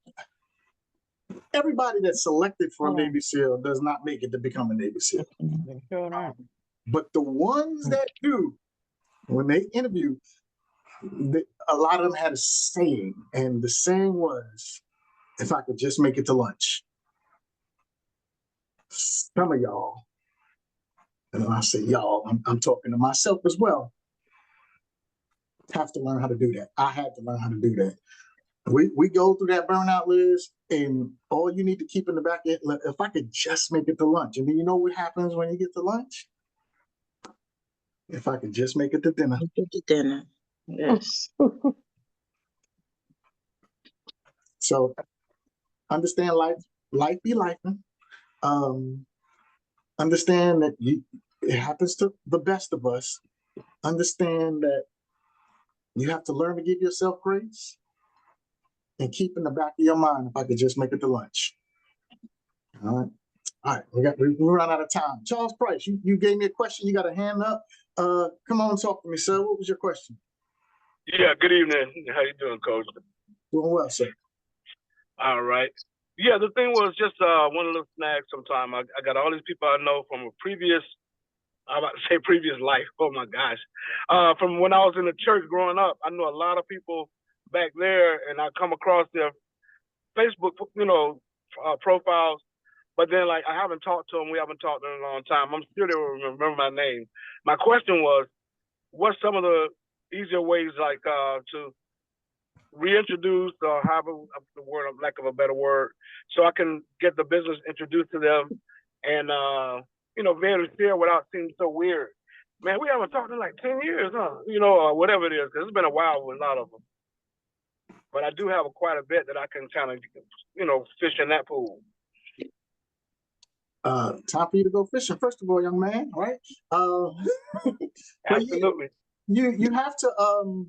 everybody that's selected for a Navy SEAL does not make it to become a Navy SEAL. But the ones that do, when they interview, a lot of them had a saying, and the saying was, "If I could just make it to lunch." Some of y'all, and when I say y'all, I'm talking to myself as well, have to learn how to do that. I had to learn how to do that. We go through that burnout, Liz, and all you need to keep in the back of it, if I could just make it to lunch. And then you know what happens when you get to lunch? If I could just make it to dinner. Get to dinner. Yes. So understand life be life. Understand that it happens to the best of us. Understand that you have to learn to give yourself grace and keep in the back of your mind, if I could just make it to lunch. All right, we run out of time. Charles Price, you gave me a question. You got a hand up. Come on, talk to me, sir. What was your question? Yeah, good evening. How you doing, Coach? Doing well, sir. All right. Yeah, the thing was just one little snag sometime. I got all these people I know from a previous, I'm about to say previous life. Oh my gosh. From when I was in the church growing up, I know a lot of people back there, and I come across their Facebook, profiles. But then, like, I haven't talked to them. We haven't talked in a long time. I'm sure they will remember my name. My question was, what's some of the easier ways, like, to reintroduce or have the word, lack of a better word, so I can get the business introduced to them and, be able to share without seeming so weird. Man, we haven't talked in like 10 years, huh? Or whatever it is, because it's been a while with a lot of them. But I do have quite a bit that I can kind of, fish in that pool. Time for you to go fishing. First of all, young man, right? Absolutely. You have to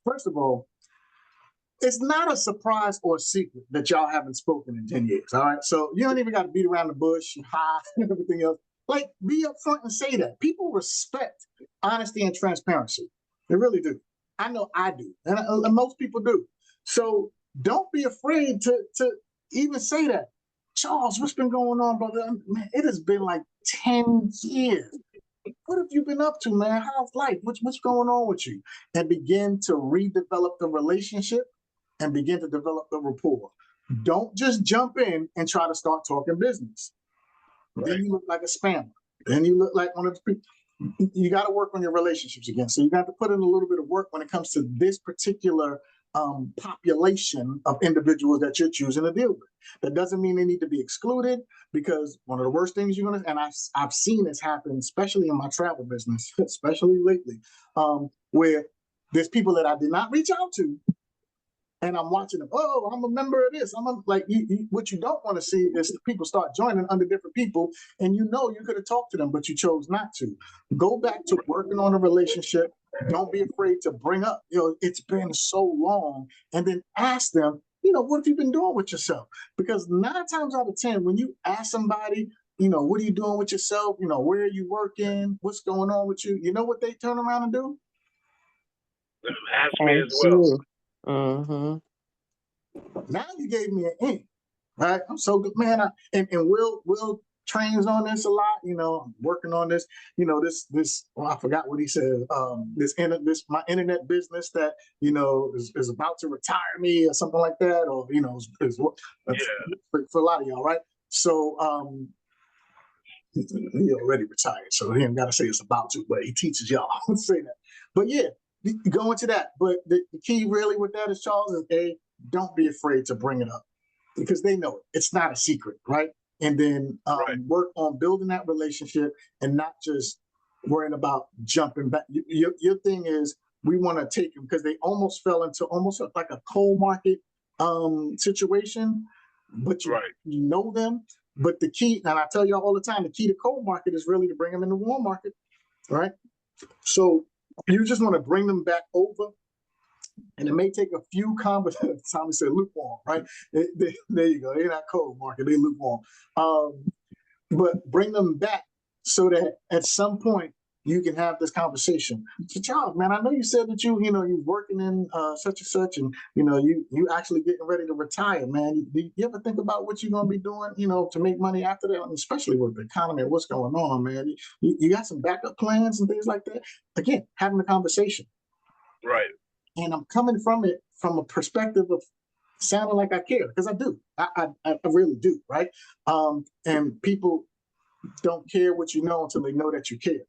first of all, it's not a surprise or a secret that y'all haven't spoken in 10 years. All right. So you don't even got to beat around the bush and hide and everything else. Like, be upfront and say that. People respect honesty and transparency. They really do. I know I do. And most people do. So don't be afraid to even say that. Charles, what's been going on, brother? Man, it has been like 10 years. What have you been up to, man? How's life? What's going on with you? And begin to redevelop the relationship and begin to develop the rapport. Don't just jump in and try to start talking business. Right. Then you look like a spammer. Then you look like one of the people. You got to work on your relationships again. So you got to put in a little bit of work when it comes to this particular population of individuals that you're choosing to deal with. That doesn't mean they need to be excluded, because one of the worst things you're going to, and I've seen this happen, especially in my travel business, especially lately, where there's people that I did not reach out to, and I'm watching them. Oh, I'm a member of this. What you don't want to see is people start joining under different people, and you could have talked to them, but you chose not to. Go back to working on a relationship. Don't be afraid to bring up, it's been so long, and then ask them, what have you been doing with yourself? Because 9 times out of 10, when you ask somebody, what are you doing with yourself? Where are you working? What's going on with you? You know what they turn around and do? Ask me as well. Mm-hmm. Now you gave me an ink, right? I'm so good, man. And Will trains on this a lot. I'm working on this. This. Well, I forgot what he said. This my internet business that is about to retire me or something like that, or is for a lot of y'all, right? So he already retired, so he ain't got to say it's about to, but he teaches y'all to say that. But yeah, go into that. But the key really with that is, Charles, is don't be afraid to bring it up, because they know it. It's not a secret, right? And then work on building that relationship and not just worrying about jumping back. Your thing is, we want to take them because they almost fell into almost like a coal market situation, but you know them. But the key, and I tell y'all all the time, the key to coal market is really to bring them in the warm market, right? So you just want to bring them back over. And it may take a few conversations. Tommy said lukewarm, right? There you go. They're not cold market, they lukewarm. But bring them back so that at some point you can have this conversation. So, Charles, man, I know you said that you're working in such and such, and you actually getting ready to retire, man. Do you ever think about what you're gonna be doing, to make money after that, especially with the economy and what's going on, man? You got some backup plans and things like that? Again, having a conversation. Right. And I'm coming from it from a perspective of sounding like I care, because I do. I really do, right? And people don't care what you know until they know that you care.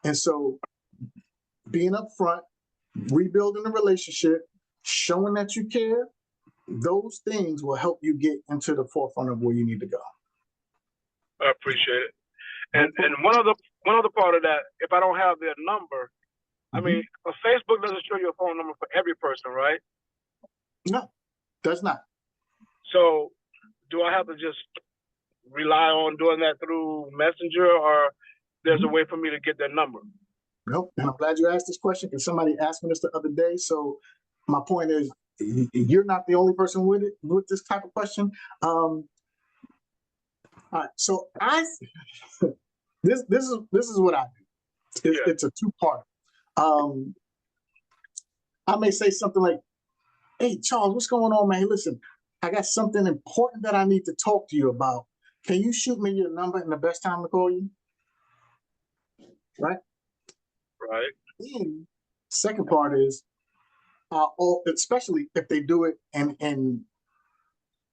And so being upfront, rebuilding the relationship, showing that you care, those things will help you get into the forefront of where you need to go. I appreciate it. And one other part of that, if I don't have their number, I mean, Facebook doesn't show you a phone number for every person, right? No, does not. So do I have to just rely on doing that through Messenger, or there's a way for me to get their number? Nope. And I'm glad you asked this question, because somebody asked me this the other day. So my point is, you're not the only person with this type of question. All right. So this is what I do. It's a two-part. I may say something like, "Hey, Charles, what's going on, man? Hey, listen, I got something important that I need to talk to you about. Can you shoot me your number and the best time to call you?" Right? Right. Then, second part is, especially if they do it, and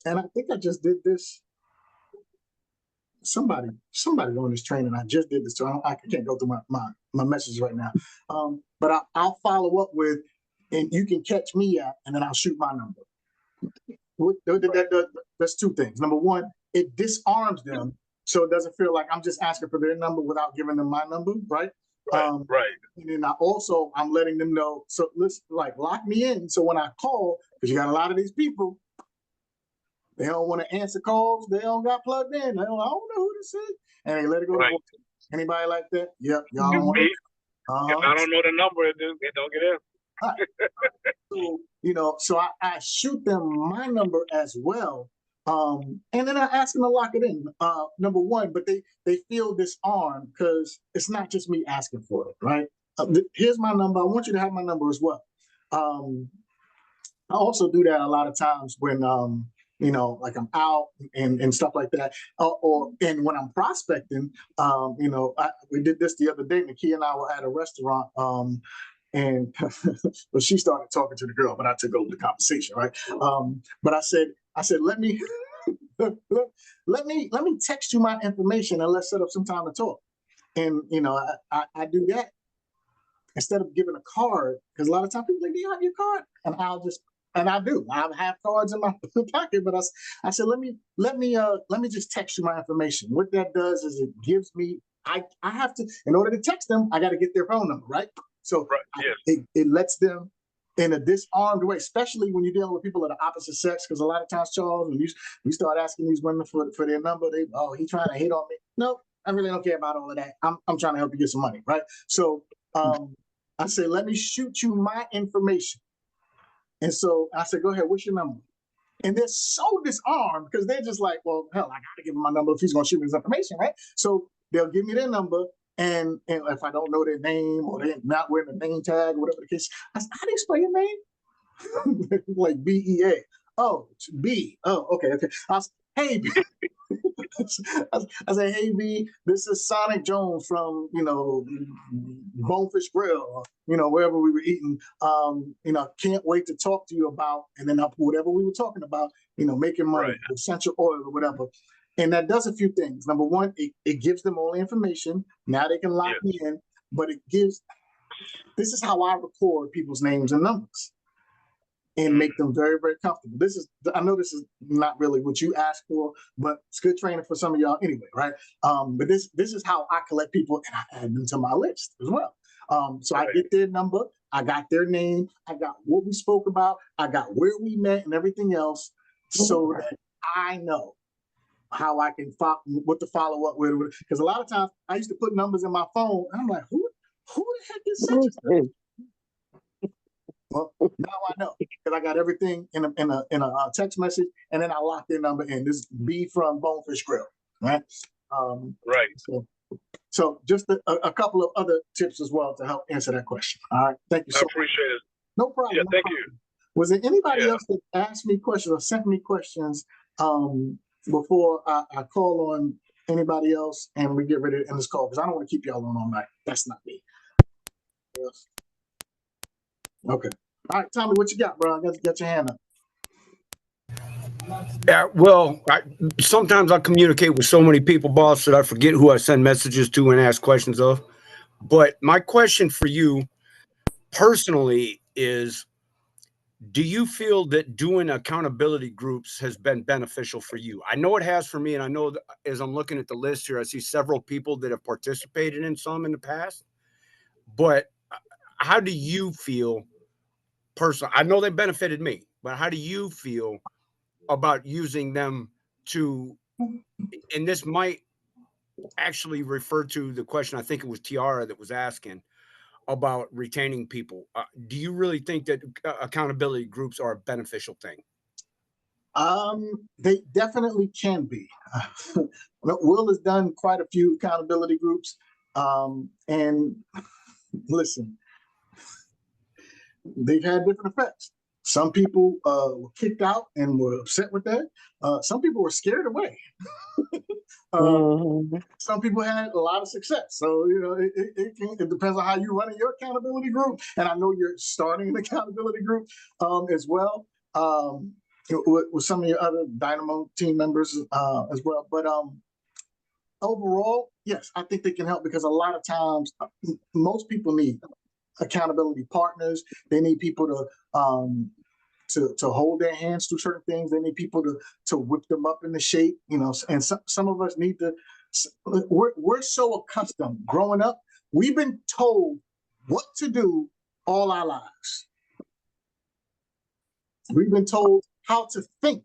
I think I just did this. Somebody on this training, I just did this, so I can't go through my messages right now. But I'll follow up with, and you can catch me at, and then I'll shoot my number. That's two things. Number one, it disarms them, so it doesn't feel like I'm just asking for their number without giving them my number, right? Right. And then I'm letting them know. So let's lock me in. So when I call, because you got a lot of these people, they don't want to answer calls. They don't got plugged in. I don't know who this is, and they let it go. Right. Anybody like that? Yep, y'all If don't want me, if I don't know the number, it don't get in. So, so I shoot them my number as well. And then I ask them to lock it in. Number one, but they feel disarmed because it's not just me asking for it, right? Here's my number. I want you to have my number as well. I also do that a lot of times when like I'm out and stuff like that, and when I'm prospecting. We did this the other day. Nakia and I were at a restaurant. And well, she started talking to the girl, but I took over the conversation, right? But I said, let me let me text you my information and let's set up some time to talk. And I do that instead of giving a card, because a lot of times people are like, "Do you have your card?" And I do. I have cards in my pocket, but I said, let me just text you my information. What that does is it gives me, I have to, in order to text them, I got to get their phone number, right? So it lets them in a disarmed way, especially when you're dealing with people of the opposite sex, because a lot of times, Charles, when you start asking these women for their number, he trying to hit on me. No, I really don't care about all of that. I'm trying to help you get some money, right? So I say, let me shoot you my information. And so I said, go ahead, what's your number? And they're so disarmed because they're just like, well, hell, I got to give him my number if he's going to shoot me his information, right? So they'll give me their number. And if I don't know their name or they're not wearing a name tag or whatever the case, I said, how do you spell your name? Like B-E-A. Oh, B. Oh, okay. I said, hey, B. I say, hey, B, this is Sonic Jones from, Bonefish Grill, wherever we were eating. Can't wait to talk to you about, and then whatever we were talking about, making money, essential oil or whatever. And that does a few things. Number one, it gives them all the information. Now they can lock me in, but this is how I record people's names and numbers and make them very, very comfortable. I know this is not really what you asked for, but it's good training for some of y'all anyway, right? But this is how I collect people and I add them to my list as well. So I get their number, I got their name, I got what we spoke about, I got where we met and everything else, so that I know how I can what to follow up with. Because a lot of times I used to put numbers in my phone and I'm like, who the heck is such? Well, now I know because I got everything in a text message, and then I lock their number in. This is B from Bonefish Grill, right? So just a couple of other tips as well to help answer that question. All right, thank you so much. I appreciate it. No problem. Yeah, thank you. Was there anybody else that asked me questions or sent me questions before I call on anybody else and we get ready to end this call? Because I don't want to keep y'all on all night. That's not me. Yes. Okay. All right, Tommy, what you got, bro? I got your hand up. Yeah, well, sometimes I communicate with so many people, boss, that I forget who I send messages to and ask questions of. But my question for you personally is, do you feel that doing accountability groups has been beneficial for you? I know it has for me, and I know that as I'm looking at the list here, I see several people that have participated in some in the past. But how do you feel personally? I know they benefited me, but how do you feel about using them to, and this might actually refer to the question, I think it was Tiara that was asking about retaining people. Do you really think that accountability groups are a beneficial thing? They definitely can be. Will has done quite a few accountability groups. And listen, they've had different effects. Some people were kicked out and were upset with that. Some people were scared away. Some people had a lot of success. So, you know, it depends on how you run your accountability group. And I know you're starting an accountability group as well with some of your other Dynamo team members as well. But overall, yes, I think they can help because a lot of times most people need accountability partners. They need people to hold their hands through certain things. They need people to whip them up into shape, you know. And some of us need to. We're so accustomed growing up. We've been told what to do all our lives. We've been told how to think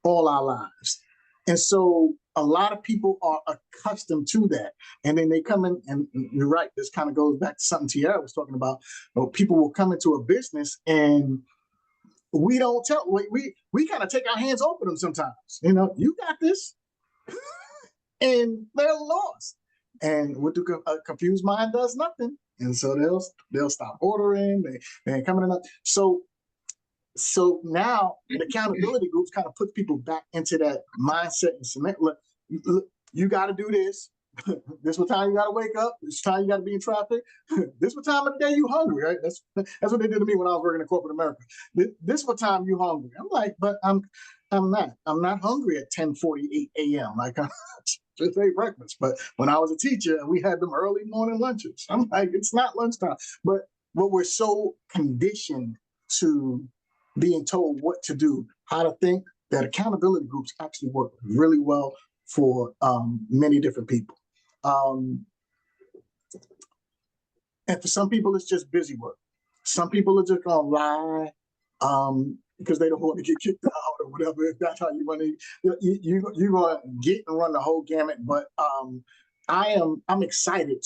all our lives, and so a lot of people are accustomed to that. And then they come in, and you're right. This kind of goes back to something Tiara was talking about. You know, people will come into a business and we don't tell. We kind of take our hands off of them sometimes. You know, you got this, and they're lost. And what do a confused mind does? Nothing. And so they'll stop ordering. They ain't coming enough. So now the accountability groups kind of put people back into that mindset and cement. Look, you got to do this. This what time you got to wake up. This time you got to be in traffic. This what time of the day you hungry, right? That's what they did to me when I was working in corporate America. This what time you hungry. I'm like, but I'm not. I'm not hungry at 10:48 a.m. Like I just ate breakfast. But when I was a teacher and we had them early morning lunches, I'm like, it's not lunchtime. But we're so conditioned to being told what to do, how to think, that accountability groups actually work really well for many different people. And for some people, it's just busy work. Some people are just gonna lie because they don't want to get kicked out or whatever. If that's how you run it, you're gonna get and run the whole gamut. But I'm excited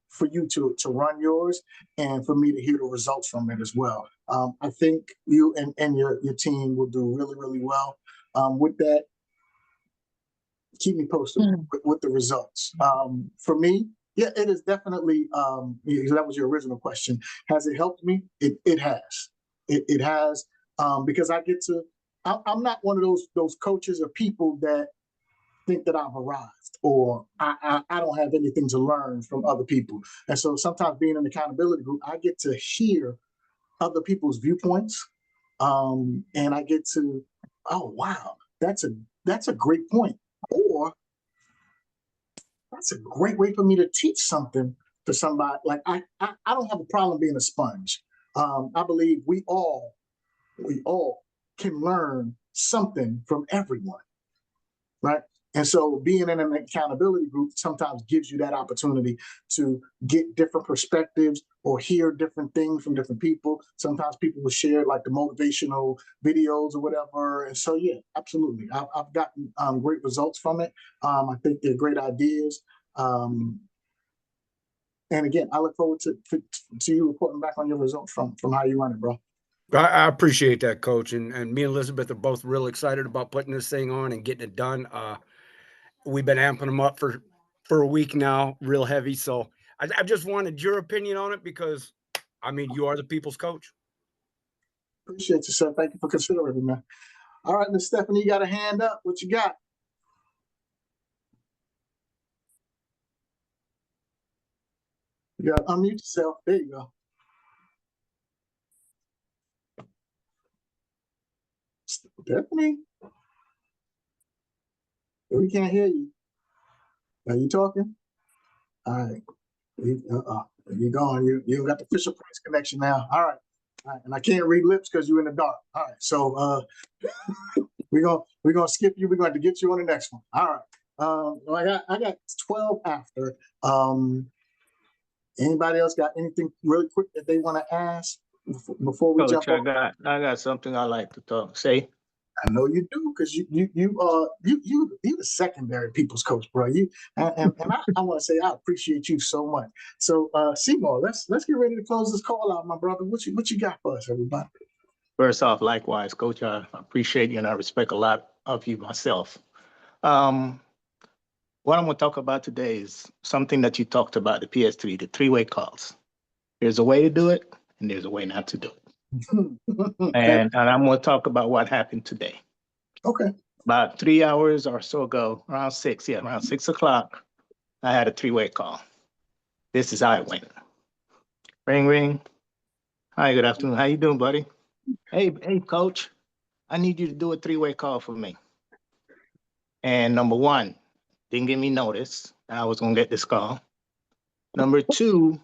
for you to run yours and for me to hear the results from it as well. I think you and your team will do really, really well with that. Keep me posted with the results. For me, yeah, it is definitely, that was your original question. Has it helped me? It has. It has, because I get to, I'm not one of those coaches or people that think that I've arrived or I don't have anything to learn from other people. And so sometimes being in an accountability group, I get to hear other people's viewpoints. And I get to, oh, wow, that's a great point. Or that's a great way for me to teach something to somebody. Like I don't have a problem being a sponge. I believe we all can learn something from everyone, right? And so being in an accountability group sometimes gives you that opportunity to get different perspectives or hear different things from different people. Sometimes people will share like the motivational videos or whatever. And so, yeah, absolutely. I've gotten great results from it. I think they're great ideas. And again, I look forward to you reporting back on your results from how you run it, bro. I appreciate that, Coach. And me and Elizabeth are both real excited about putting this thing on and getting it done. We've been amping them up for a week now, real heavy. So I just wanted your opinion on it because, I mean, you are the people's coach. Appreciate you, sir. Thank you for considering me, man. All right, Miss Stephanie, you got a hand up. What you got? You got to unmute yourself. There you go. Stephanie? We can't hear you. Are you talking? All right. You're gone. You got the Fisher Price connection now. All right. All right. And I can't read lips because you're in the dark. All right. So we're gonna skip you. We're going to get you on the next one. All right. I got 12 after. Anybody else got anything really quick that they want to ask before we jump on? I got something I like to say. I know you do because you the secondary people's coach, bro. I want to say I appreciate you so much. So Seymour, let's get ready to close this call out, my brother. What you got for us, everybody? First off, likewise, Coach, I appreciate you and I respect a lot of you myself. What I'm going to talk about today is something that you talked about, the PS3, the three-way calls. There's a way to do it, and there's a way not to do it. And I'm going to talk about what happened today. Okay. About 3 hours or so ago, around 6 o'clock, I had a three-way call. This is how it went. Ring, ring. Hi, good afternoon. How you doing, buddy? Hey, coach. I need you to do a three-way call for me. And number one, didn't give me notice I was going to get this call. Number two,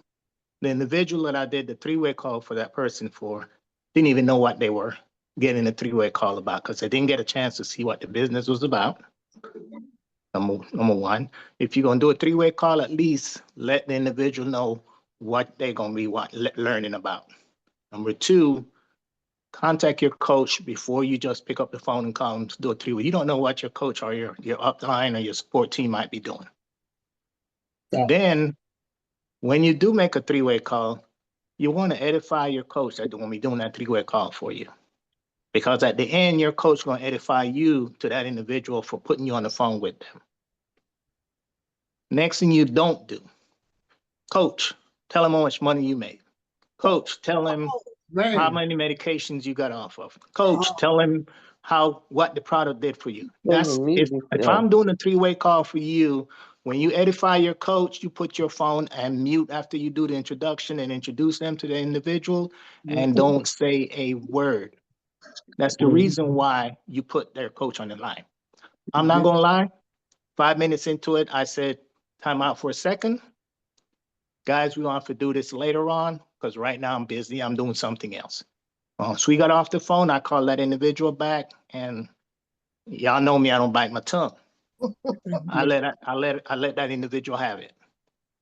the individual that I did the three-way call for that person for didn't even know what they were getting a three-way call about because they didn't get a chance to see what the business was about. Number one, if you're going to do a three-way call, at least let the individual know what they're going to be learning about. Number two, contact your coach before you just pick up the phone and call them to do a three-way. You don't know what your coach or your upline or your support team might be doing. Yeah. Then, when you do make a three-way call, you want to edify your coach that will be doing that three-way call for you. Because at the end, your coach is going to edify you to that individual for putting you on the phone with them. Next thing you don't do, coach, tell him how much money you made. Coach, tell him how many medications you got off of. Coach, tell him what the product did for you. That's if I'm doing a three-way call for you, when you edify your coach, you put your phone and mute after you do the introduction and introduce them to the individual and don't say a word. That's the reason why you put their coach on the line. I'm not gonna lie, 5 minutes into it, I said, time out for a second. Guys, we're gonna have to do this later on because right now I'm busy, I'm doing something else. So we got off the phone, I called that individual back and y'all know me, I don't bite my tongue. I let that individual have it.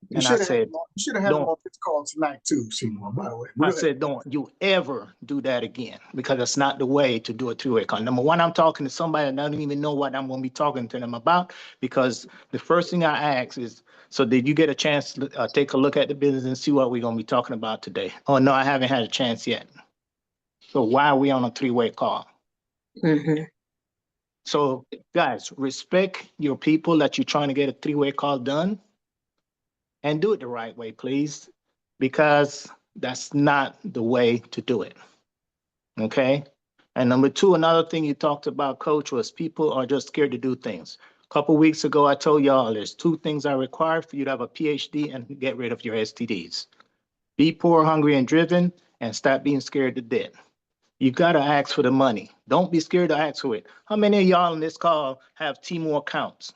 And I said, you should have had him on this call tonight too, Seymour, by the way. I said, don't you ever do that again, because that's not the way to do a three-way call. Number one, I'm talking to somebody that doesn't even know what I'm going to be talking to them about, because the first thing I ask is, so did you get a chance to take a look at the business and see what we're going to be talking about today? Oh, no, I haven't had a chance yet. So why are we on a three-way call? Mm-hmm. So guys, respect your people that you're trying to get a three-way call done. And do it the right way, please, because that's not the way to do it. Okay? And number two, another thing you talked about, Coach, was people are just scared to do things. A couple weeks ago, I told y'all there's two things I require for you to have a PhD and get rid of your STDs. Be poor, hungry, and driven, and stop being scared to death. You got to ask for the money. Don't be scared to ask for it. How many of y'all on this call have Temu accounts?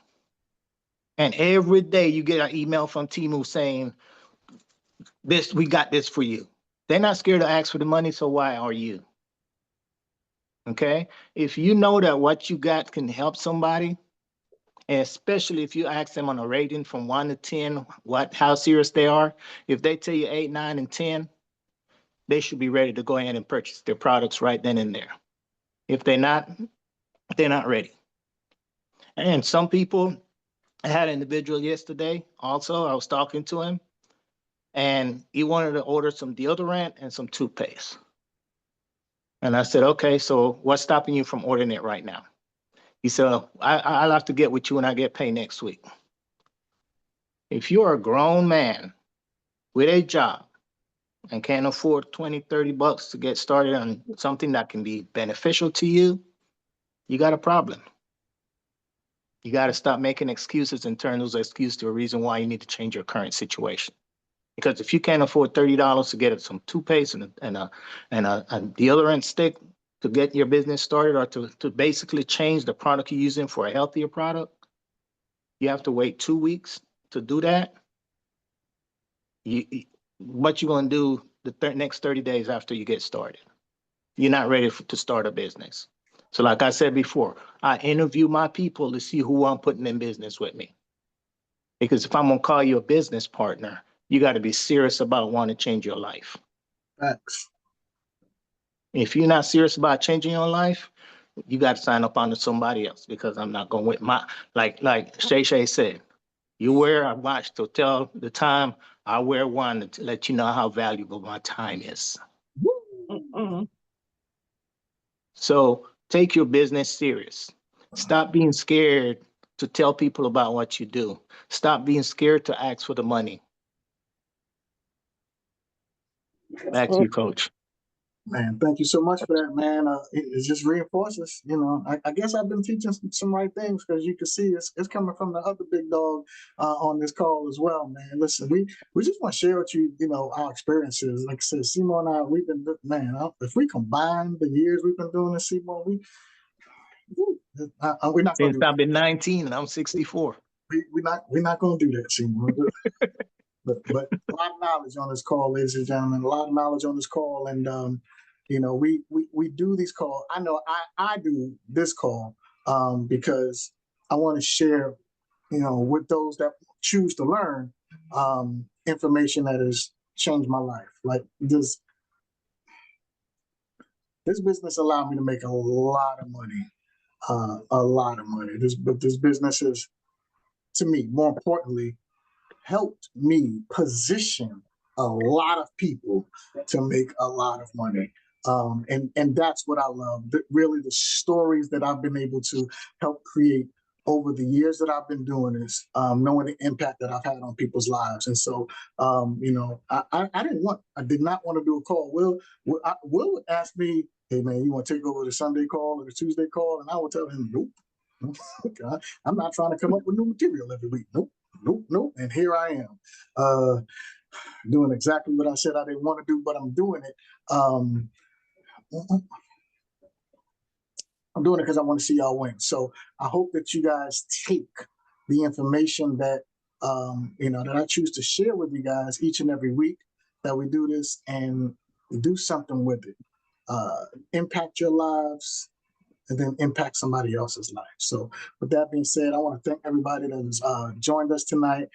And every day you get an email from Temu saying, we got this for you. They're not scared to ask for the money, so why are you? Okay? If you know that what you got can help somebody, and especially if you ask them on a rating from 1 to 10, how serious they are, if they tell you 8, 9, and 10, they should be ready to go ahead and purchase their products right then and there. If they're not ready. And some people, I had an individual yesterday also, I was talking to him, and he wanted to order some deodorant and some toothpaste. And I said, okay, so what's stopping you from ordering it right now? He said, I'll have to get with you when I get paid next week. If you're a grown man with a job and can't afford 20, 30 bucks to get started on something that can be beneficial to you, you got a problem. You got to stop making excuses and turn those excuses to a reason why you need to change your current situation. Because if you can't afford $30 to get some toothpaste and a deodorant stick to get your business started, or to basically change the product you're using for a healthier product, you have to wait 2 weeks to do that. What you going to do the next 30 days after you get started? You're not ready to start a business. So like I said before, I interview my people to see who I'm putting in business with me. Because if I'm going to call you a business partner, you got to be serious about wanting to change your life. Thanks. If you're not serious about changing your life, you got to sign up under somebody else, because I'm not going with like Shay said, you wear a watch to tell the time. I wear one to let you know how valuable my time is. So take your business serious. Stop being scared to tell people about what you do. Stop being scared to ask for the money. Back to you, Coach. Man, thank you so much for that, man. It just reinforces, I guess I've been teaching some right things, because you can see it's coming from the other big dog on this call as well, man. Listen, we just want to share with you, our experiences. Like I said, Simon and I, we've been, man, if we combine the years we've been doing this, Simon, we're not going Since to I've been 19 and I'm 64. we're not going to do that, Simon. But a lot of knowledge on this call, ladies and gentlemen. A lot of knowledge on this call, and we do these calls. I know I do this call because I want to share, with those that choose to learn information that has changed my life. Like this business allowed me to make a lot of money, a lot of money. But this business is, to me, more importantly, helped me position a lot of people to make a lot of money. And that's what I love. Really, the stories that I've been able to help create over the years that I've been doing this, knowing the impact that I've had on people's lives. And so, I did not want to do a call. Will would ask me, hey man, you want to take over the Sunday call or the Tuesday call? And I would tell him, nope. I'm not trying to come up with new material every week. Nope. And here I am, doing exactly what I said I didn't want to do, but I'm doing it. I'm doing it because I want to see y'all win. So I hope that you guys take the information that that I choose to share with you guys each and every week that we do this, and do something with it. Impact your lives, and then impact somebody else's life. So with that being said, I want to thank everybody that has joined us tonight.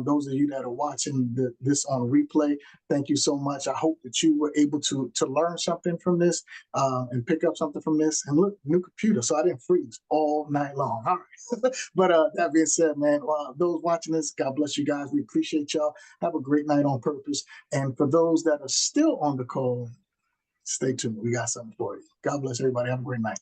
Those of you that are watching this on replay, thank you so much. I hope that you were able to learn something from this and pick up something from this. And look, new computer, so I didn't freeze all night long. All right. But that being said, man, those watching this, God bless you guys. We appreciate y'all. Have a great night on purpose. And for those that are still on the call, stay tuned. We got something for you. God bless everybody. Have a great night.